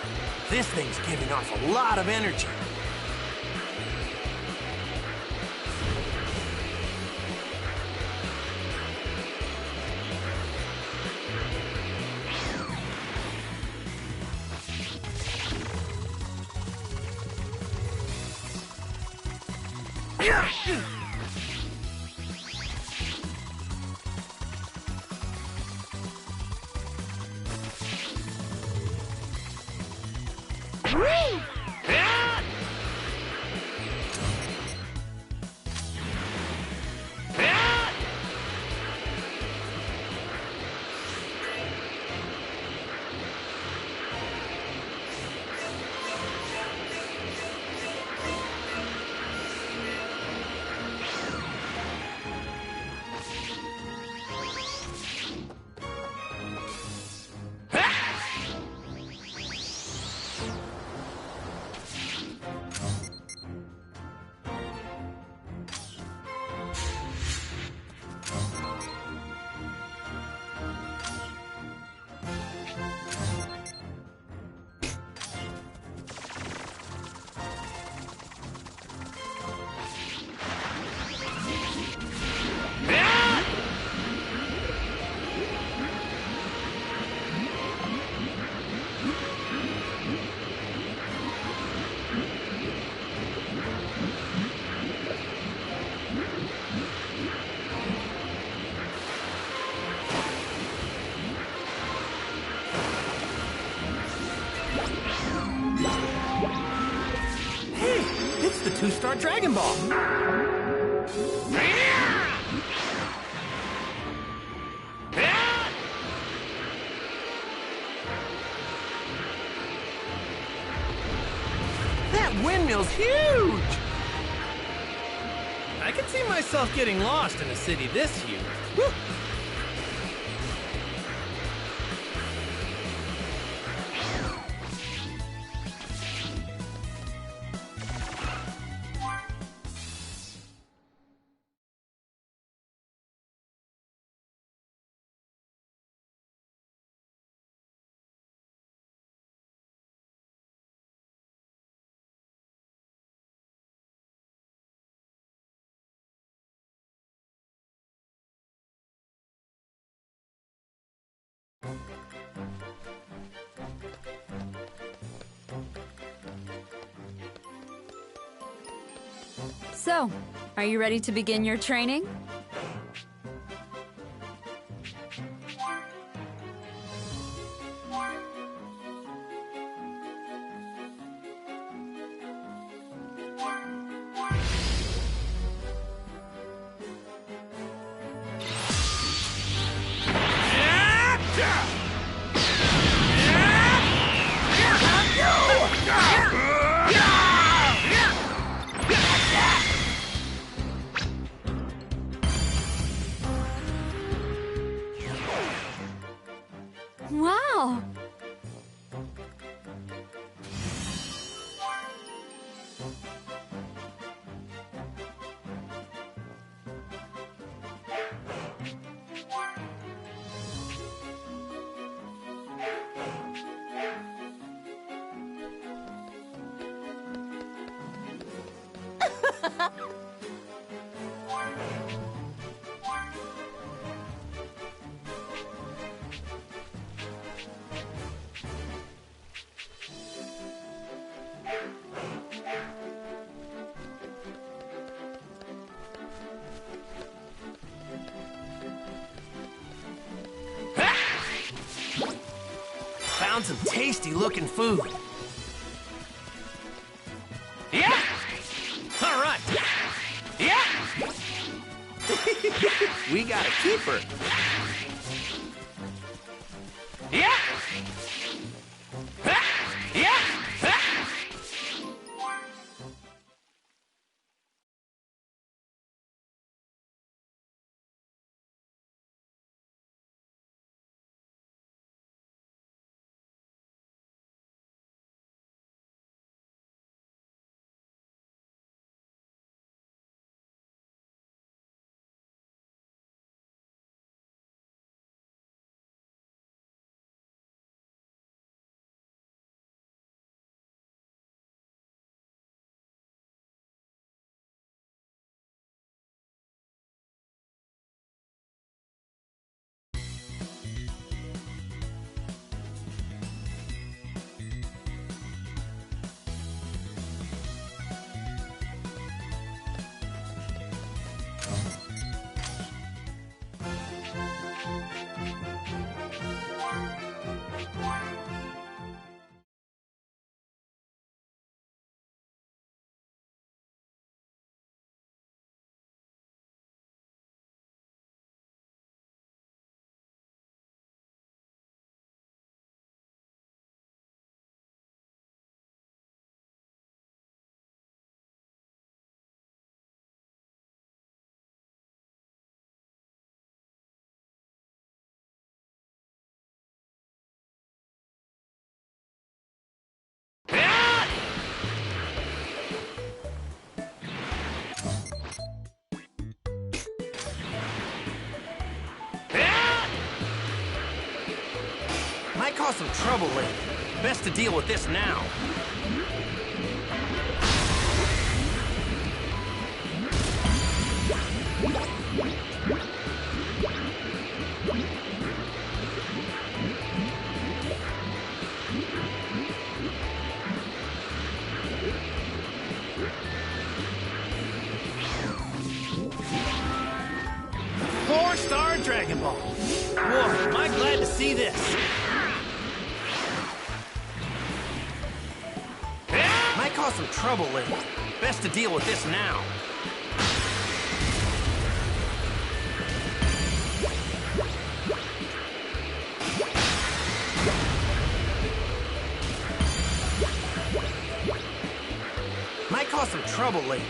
This thing's giving off a lot of energy. The 2-star Dragon Ball. That windmill's huge! I can see myself getting lost in a city this huge. Woo. So, are you ready to begin your training? Wow! Found some tasty-looking food. Yeah! All right. Yeah! We got a keeper. Yeah! Might cause some trouble later. Best to deal with this now. Four-star Dragon Ball. Whoa, am I glad to see this. Might cause some trouble later. Best to deal with this now. Might cause some trouble later.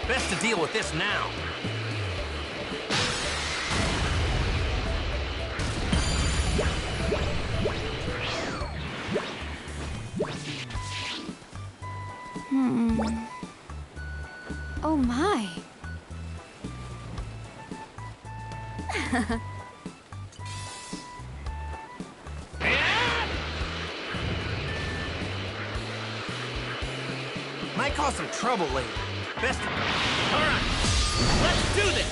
Best to deal with this now. Oh my. Might cause some trouble later. Best. All right, let's do this.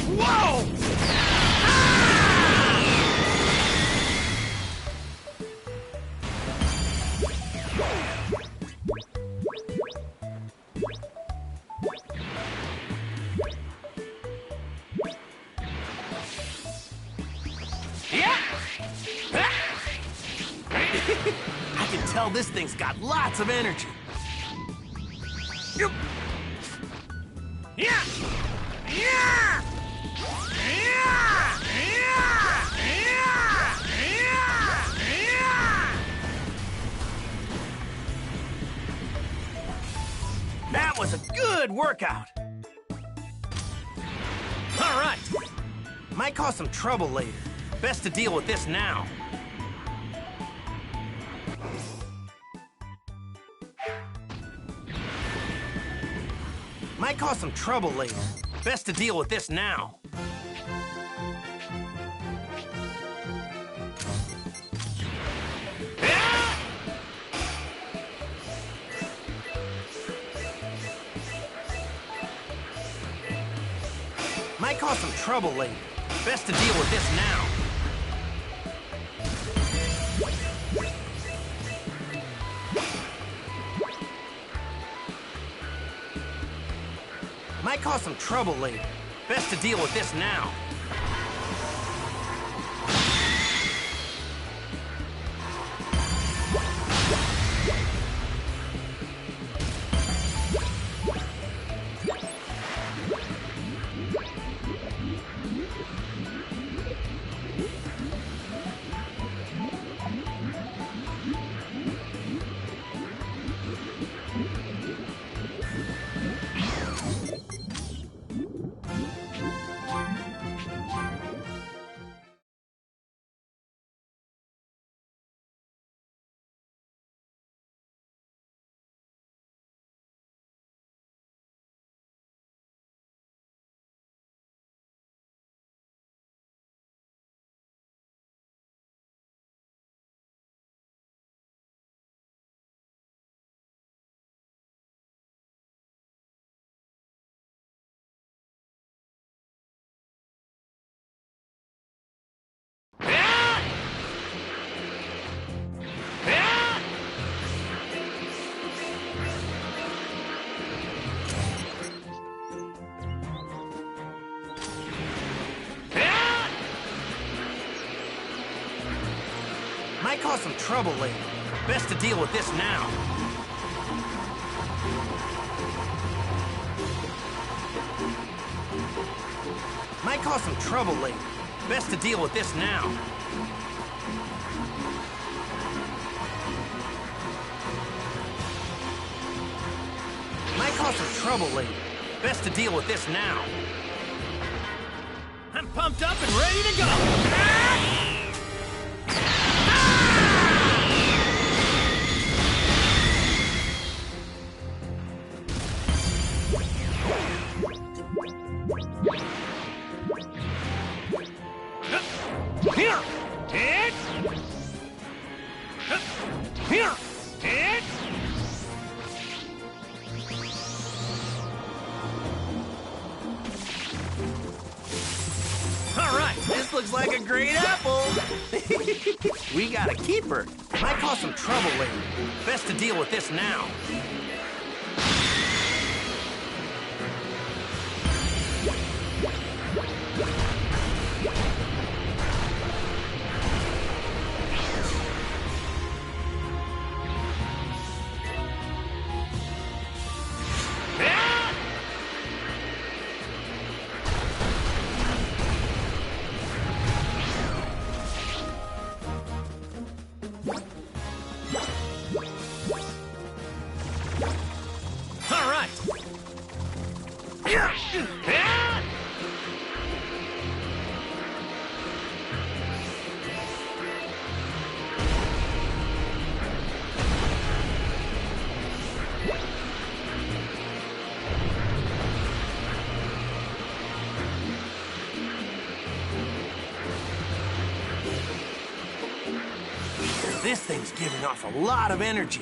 Whoa! I can tell this thing's got lots of energy. Yeah! Yeah! Yeah! That was a good workout. All right. Might cause some trouble later. Best to deal with this now. Might cause some trouble later. Best to deal with this now. Might cause some trouble later. Best to deal with this now. Might cause some trouble later. Best to deal with this now. Might cause some trouble later. Best to deal with this now. Might cause some trouble later. Best to deal with this now. Might cause some trouble later. Best to deal with this now. I'm pumped up and ready to go. like a great apple. We gotta keep her. Might cause some trouble later. Best to deal with this now. All right. This thing's giving off a lot of energy.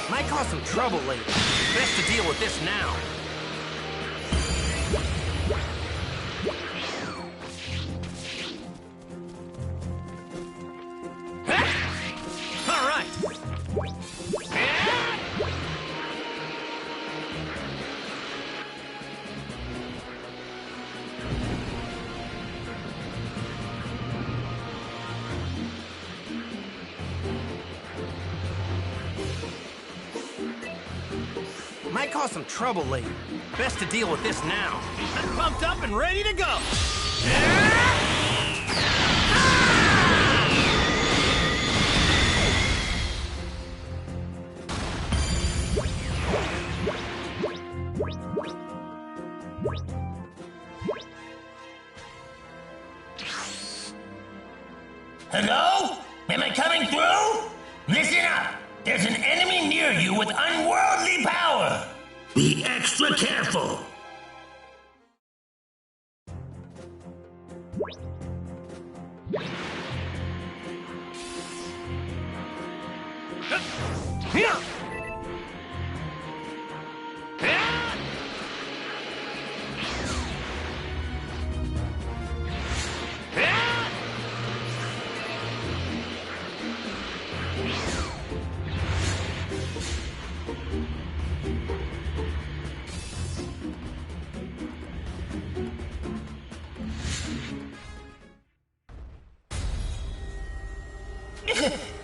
Might cause some trouble later. Best to deal with this now. All right. Might cause some trouble later. Best to deal with this now. I'm pumped up and ready to go. Hello? Am I coming through? Listen up. There's an enemy near you with unworldly power. Be extra careful.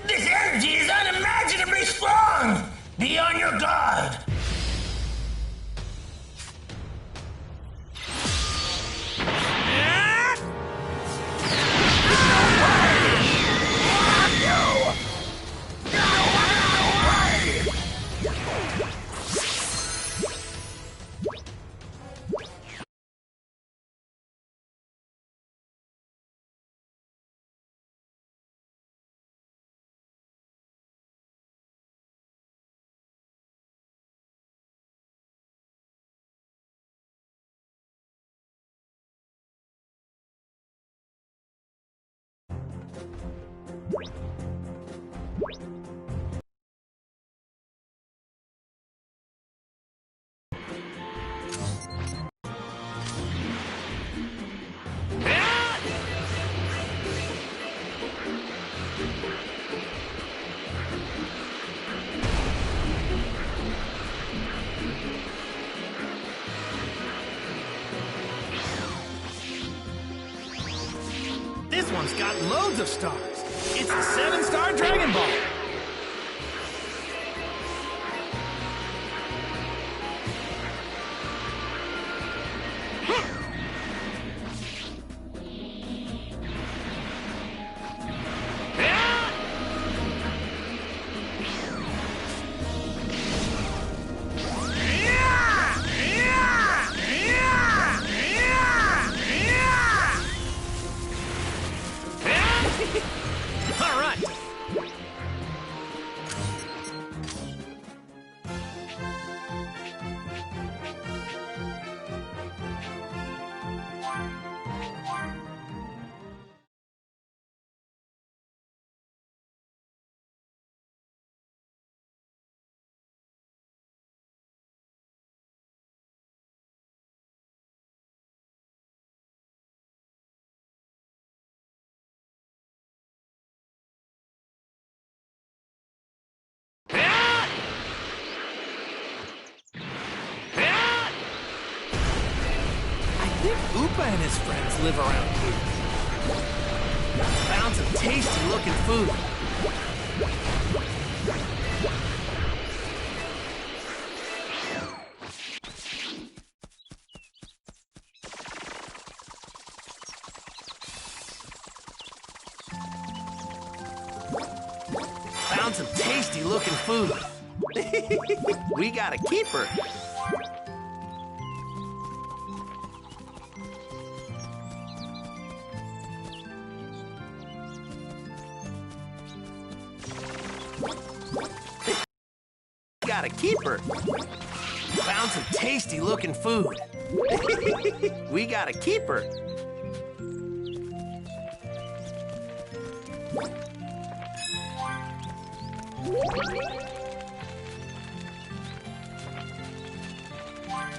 This energy is unimaginably strong! Be on your guard! This one's got loads of stars. It's a 7-star Dragon Ball. All right. think Oopa and his friends live around here. Found some tasty-looking food. Found some tasty-looking food. We got a keeper. Got a keeper. Found some tasty-looking food. We got a keeper.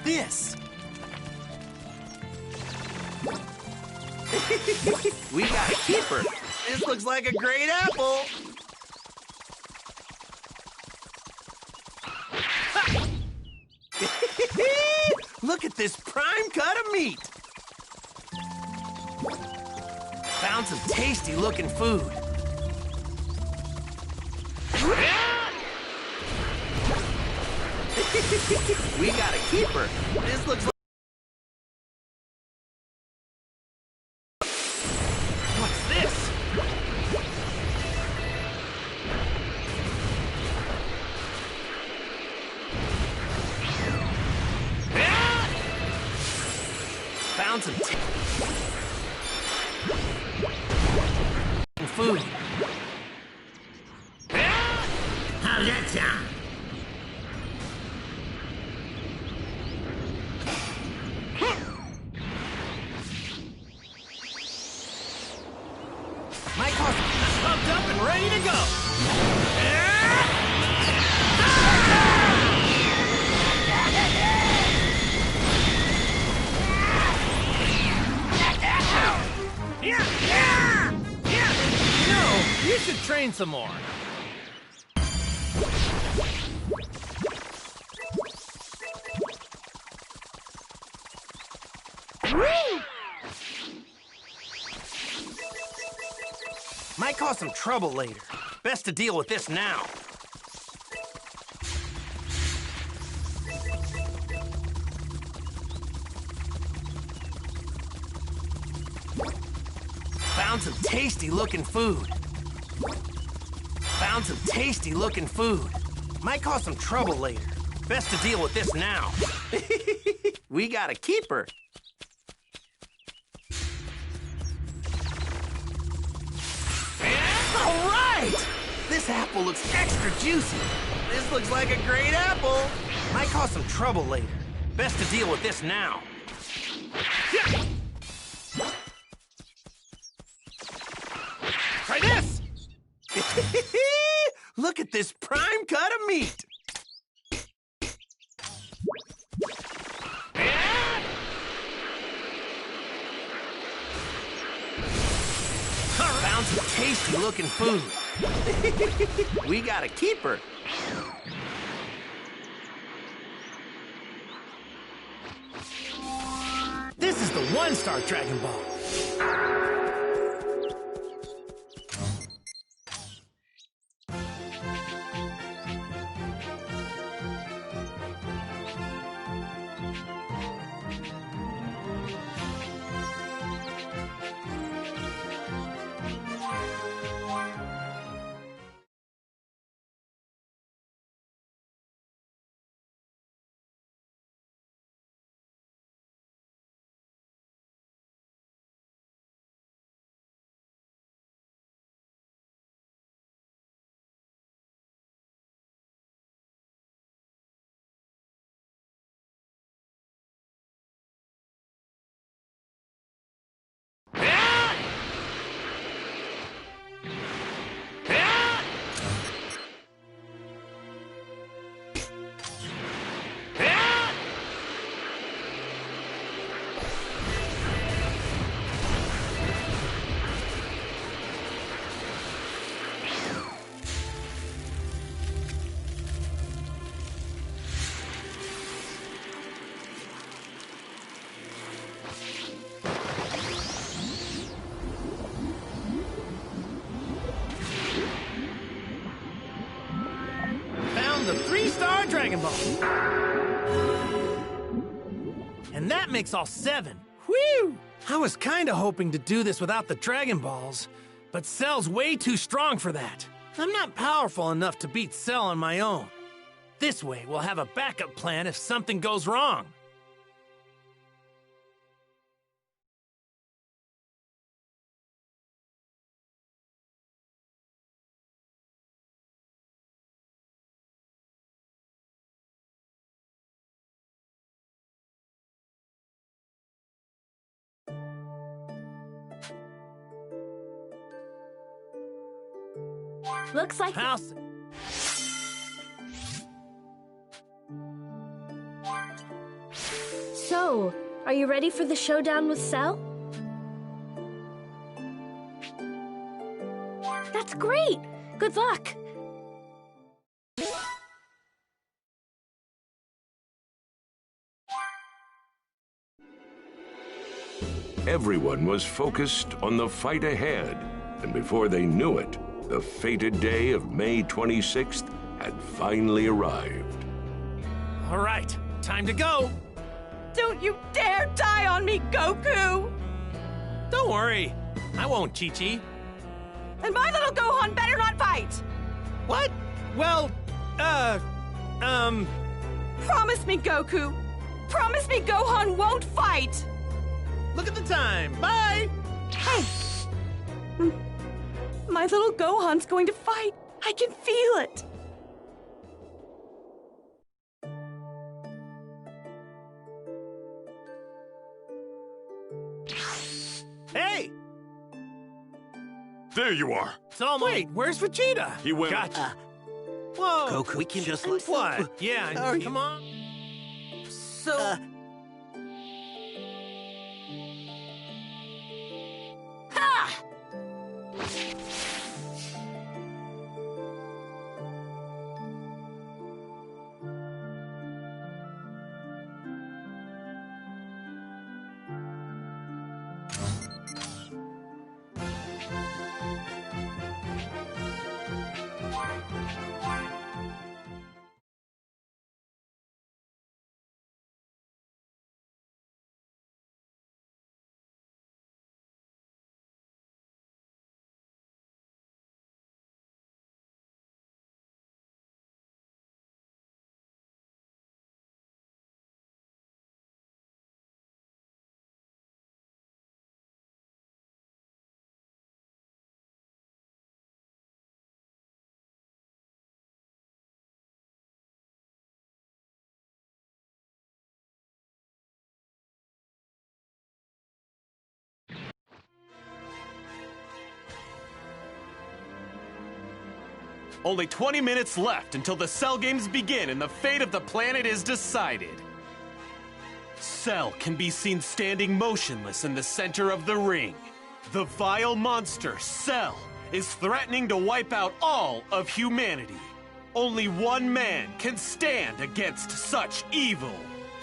This. We got a keeper. This looks like a great apple. Look at this prime cut of meat. Found some tasty-looking food. We got a keeper. This looks like... What's this? Found some food. How's that sound? My car's pumped up and ready to go. No, you should train some more. Might cause some trouble later. Best to deal with this now. Found some tasty-looking food. Found some tasty-looking food. Might cause some trouble later. Best to deal with this now. We got a keeper. All right! This apple looks extra juicy. This looks like a great apple. Might cause some trouble later. Best to deal with this now. Try this! Look at this prime cut of meat. Found some tasty-looking food. We got a keeper. This is the one-star Dragon Ball. Dragon Balls. And that makes all 7. Whew! I was kinda hoping to do this without the Dragon Balls, but Cell's way too strong for that. I'm not powerful enough to beat Cell on my own. This way, we'll have a backup plan if something goes wrong. Looks like... House. So, are you ready for the showdown with Cell? That's great! Good luck! Everyone was focused on the fight ahead, and before they knew it, the fated day of May 26th had finally arrived. All right, time to go. Don't you dare die on me, Goku! Don't worry, I won't, Chi-Chi. And my little Gohan better not fight! What? Well, Promise me, Goku! Promise me Gohan won't fight! Look at the time. Bye! Hey! My little Gohan's going to fight. I can feel it. Hey! There you are. It's all Wait, where's Vegeta? He went... Gotcha. Whoa! Goku, we can just like... What? Yeah, come on. So... Ha! Only 20 minutes left until the Cell games begin and the fate of the planet is decided. Cell can be seen standing motionless in the center of the ring. The vile monster, Cell, is threatening to wipe out all of humanity. Only one man can stand against such evil.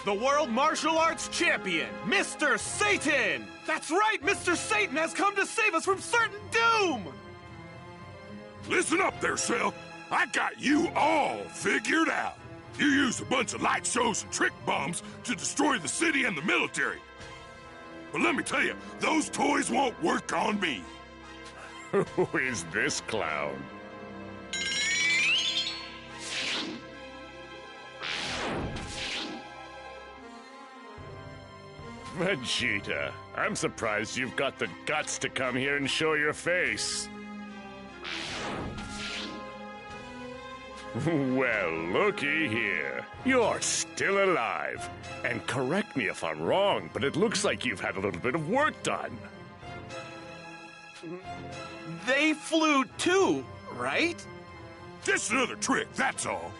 The World Martial Arts Champion, Mr. Satan! That's right, Mr. Satan has come to save us from certain doom! Listen up there, Cell. I got you all figured out. You used a bunch of light shows and trick bombs to destroy the city and the military. But let me tell you, those toys won't work on me. Who is this clown? Vegeta, I'm surprised you've got the guts to come here and show your face. Well, looky here. You're still alive. And correct me if I'm wrong, but it looks like you've had a little bit of work done. They flew too, right? Just another trick, that's all.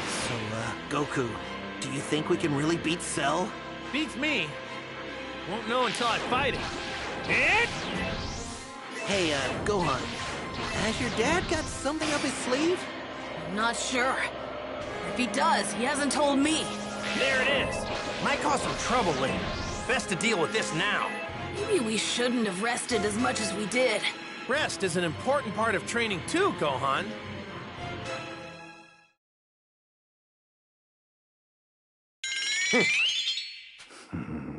So, Goku, do you think we can really beat Cell? Beats me. Won't know until I fight him. Hey, Gohan, has your dad got something up his sleeve? I'm not sure. If he does, he hasn't told me. There it is. Might cause some trouble later. Best to deal with this now. Maybe we shouldn't have rested as much as we did. Rest is an important part of training too, Gohan.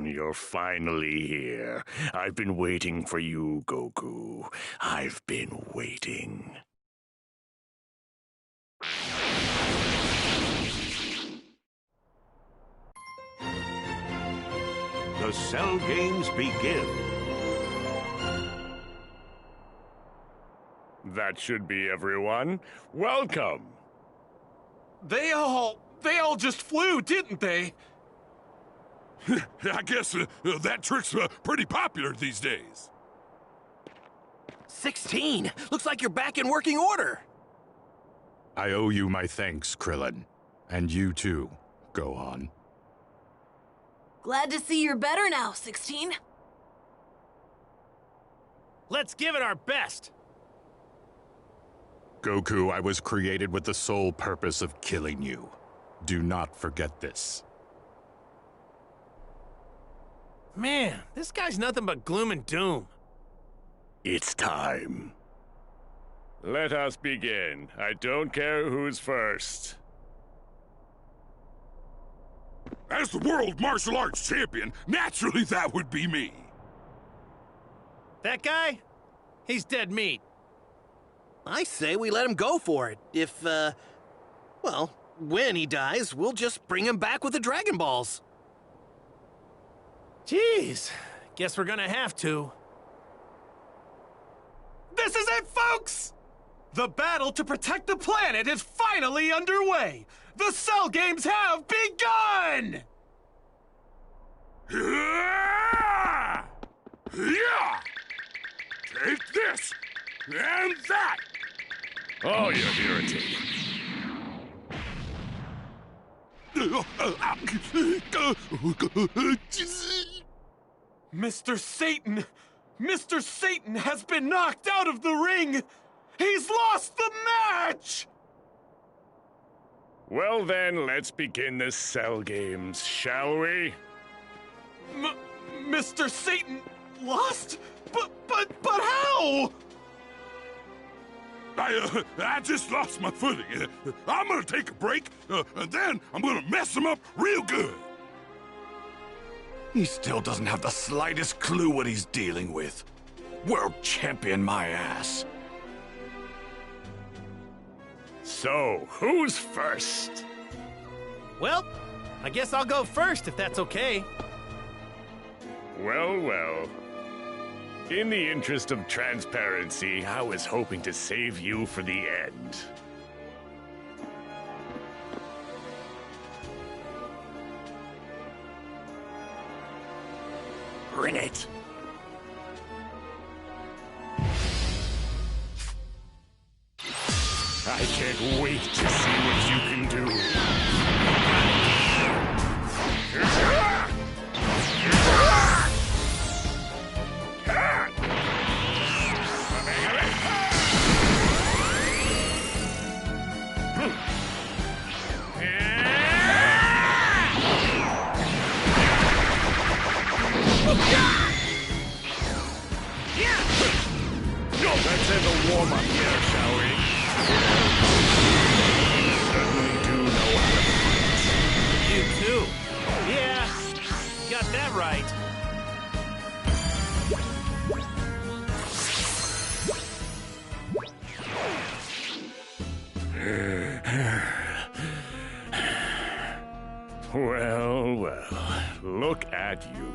You're finally here. I've been waiting for you, Goku. I've been waiting. The Cell Games begin. That should be everyone. Welcome. They all just flew, didn't they? I guess that trick's pretty popular these days. 16! Looks like you're back in working order. I owe you my thanks, Krillin. And you too, Gohan. Glad to see you're better now, 16. Let's give it our best. Goku, I was created with the sole purpose of killing you. Do not forget this. Man, this guy's nothing but gloom and doom. It's time. Let us begin. I don't care who's first. As the World Martial Arts Champion, naturally that would be me. That guy? He's dead meat. I say we let him go for it. If, well, when he dies, we'll just bring him back with the Dragon Balls. Jeez, guess we're gonna have to. This is it, folks! The battle to protect the planet is finally underway! The Cell Games have begun! Yeah! Take this! And that! Oh, you're irritating. Mr. Satan! Mr. Satan has been knocked out of the ring! He's lost the match! Well then, let's begin the Cell Games, shall we? Mr. Satan lost? But how? I just lost my footing. I'm gonna take a break, and then I'm gonna mess him up real good. He still doesn't have the slightest clue what he's dealing with. World champion my ass. So, who's first? Well, I guess I'll go first if that's okay. Well, well. In the interest of transparency, I was hoping to save you for the end. Bring it. I can't wait to see what you can do. Let's have a warm-up here, shall we? Certainly do know how to fight. You too. Yeah, you got that right. Well, well, look at you.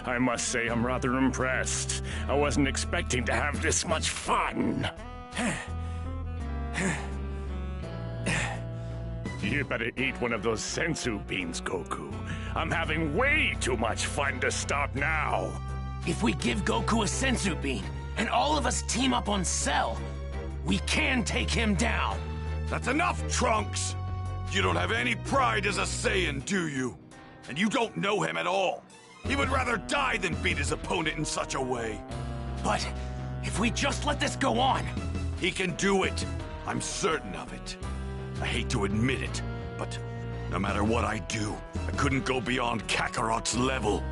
I must say I'm rather impressed. I wasn't expecting to have this much fun. You better eat one of those sensu beans, Goku. I'm having way too much fun to stop now. If we give Goku a sensu bean, and all of us team up on Cell, we can take him down. That's enough, Trunks! You don't have any pride as a Saiyan, do you? And you don't know him at all. He would rather die than beat his opponent in such a way. But if we just let this go on... He can do it. I'm certain of it. I hate to admit it, but no matter what I do, I couldn't go beyond Kakarot's level.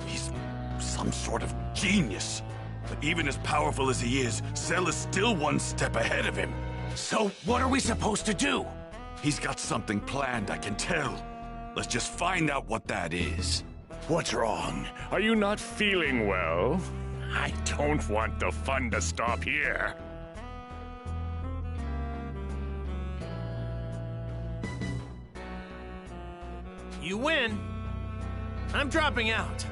He's some sort of genius. But even as powerful as he is, Cell is still one step ahead of him. So, what are we supposed to do? He's got something planned, I can tell. Let's just find out what that is. What's wrong? Are you not feeling well? I don't want the fun to stop here. You win. I'm dropping out.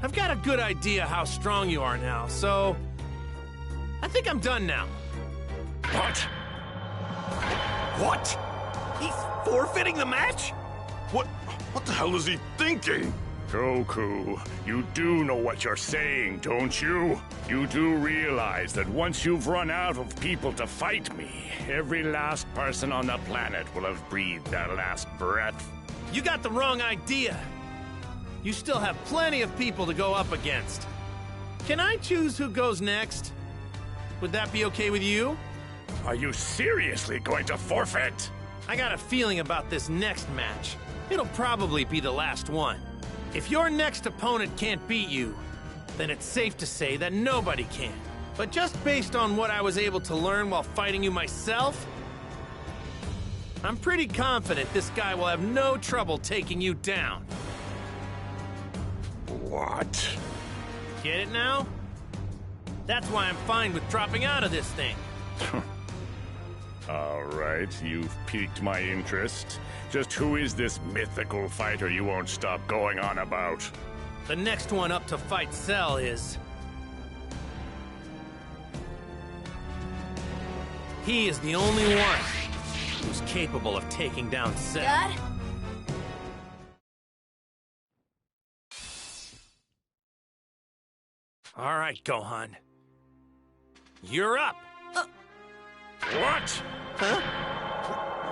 I've got a good idea how strong you are now, so I think I'm done now. What? What? He's forfeiting the match? What the hell is he thinking? Goku, you do know what you're saying, don't you? You do realize that once you've run out of people to fight me, every last person on the planet will have breathed their last breath. You got the wrong idea. You still have plenty of people to go up against. Can I choose who goes next? Would that be okay with you? Are you seriously going to forfeit? I got a feeling about this next match. It'll probably be the last one. If your next opponent can't beat you, then it's safe to say that nobody can. But just based on what I was able to learn while fighting you myself, I'm pretty confident this guy will have no trouble taking you down. What? Get it now? That's why I'm fine with dropping out of this thing. All right, you've piqued my interest. Just who is this mythical fighter you won't stop going on about? The next one up to fight Cell is... He is the only one who's capable of taking down Cell. Dad? All right, Gohan. You're up. What? Huh?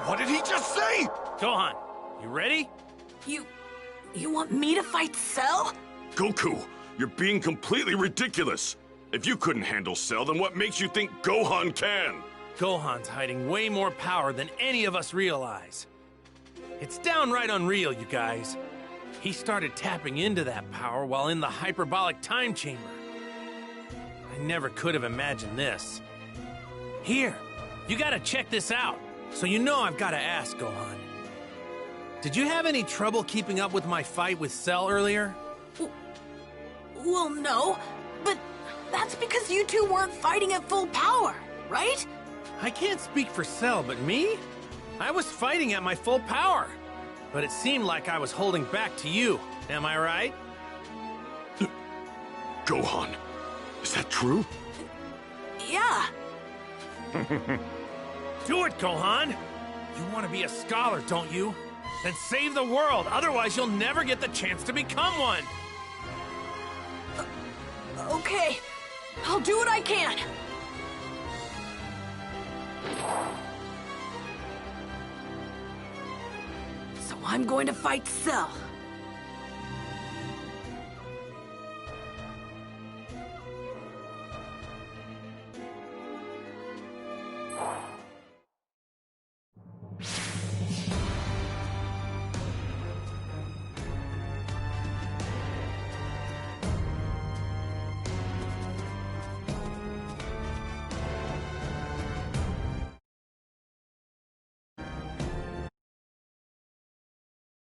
What did he just say? Gohan, you ready? You want me to fight Cell? Goku, you're being completely ridiculous. If you couldn't handle Cell, then what makes you think Gohan can? Gohan's hiding way more power than any of us realize. It's downright unreal, you guys. He started tapping into that power while in the hyperbolic time chamber. I never could have imagined this. Here, you gotta check this out. So you know I've gotta ask, Gohan. Did you have any trouble keeping up with my fight with Cell earlier? Well, no, but that's because you two weren't fighting at full power, right? I can't speak for Cell, but me? I was fighting at my full power. But it seemed like I was holding back to you. Am I right? Gohan, is that true? Yeah. Do it, Gohan! You want to be a scholar, don't you? Then save the world, otherwise you'll never get the chance to become one! Okay, I'll do what I can. So I'm going to fight Cell.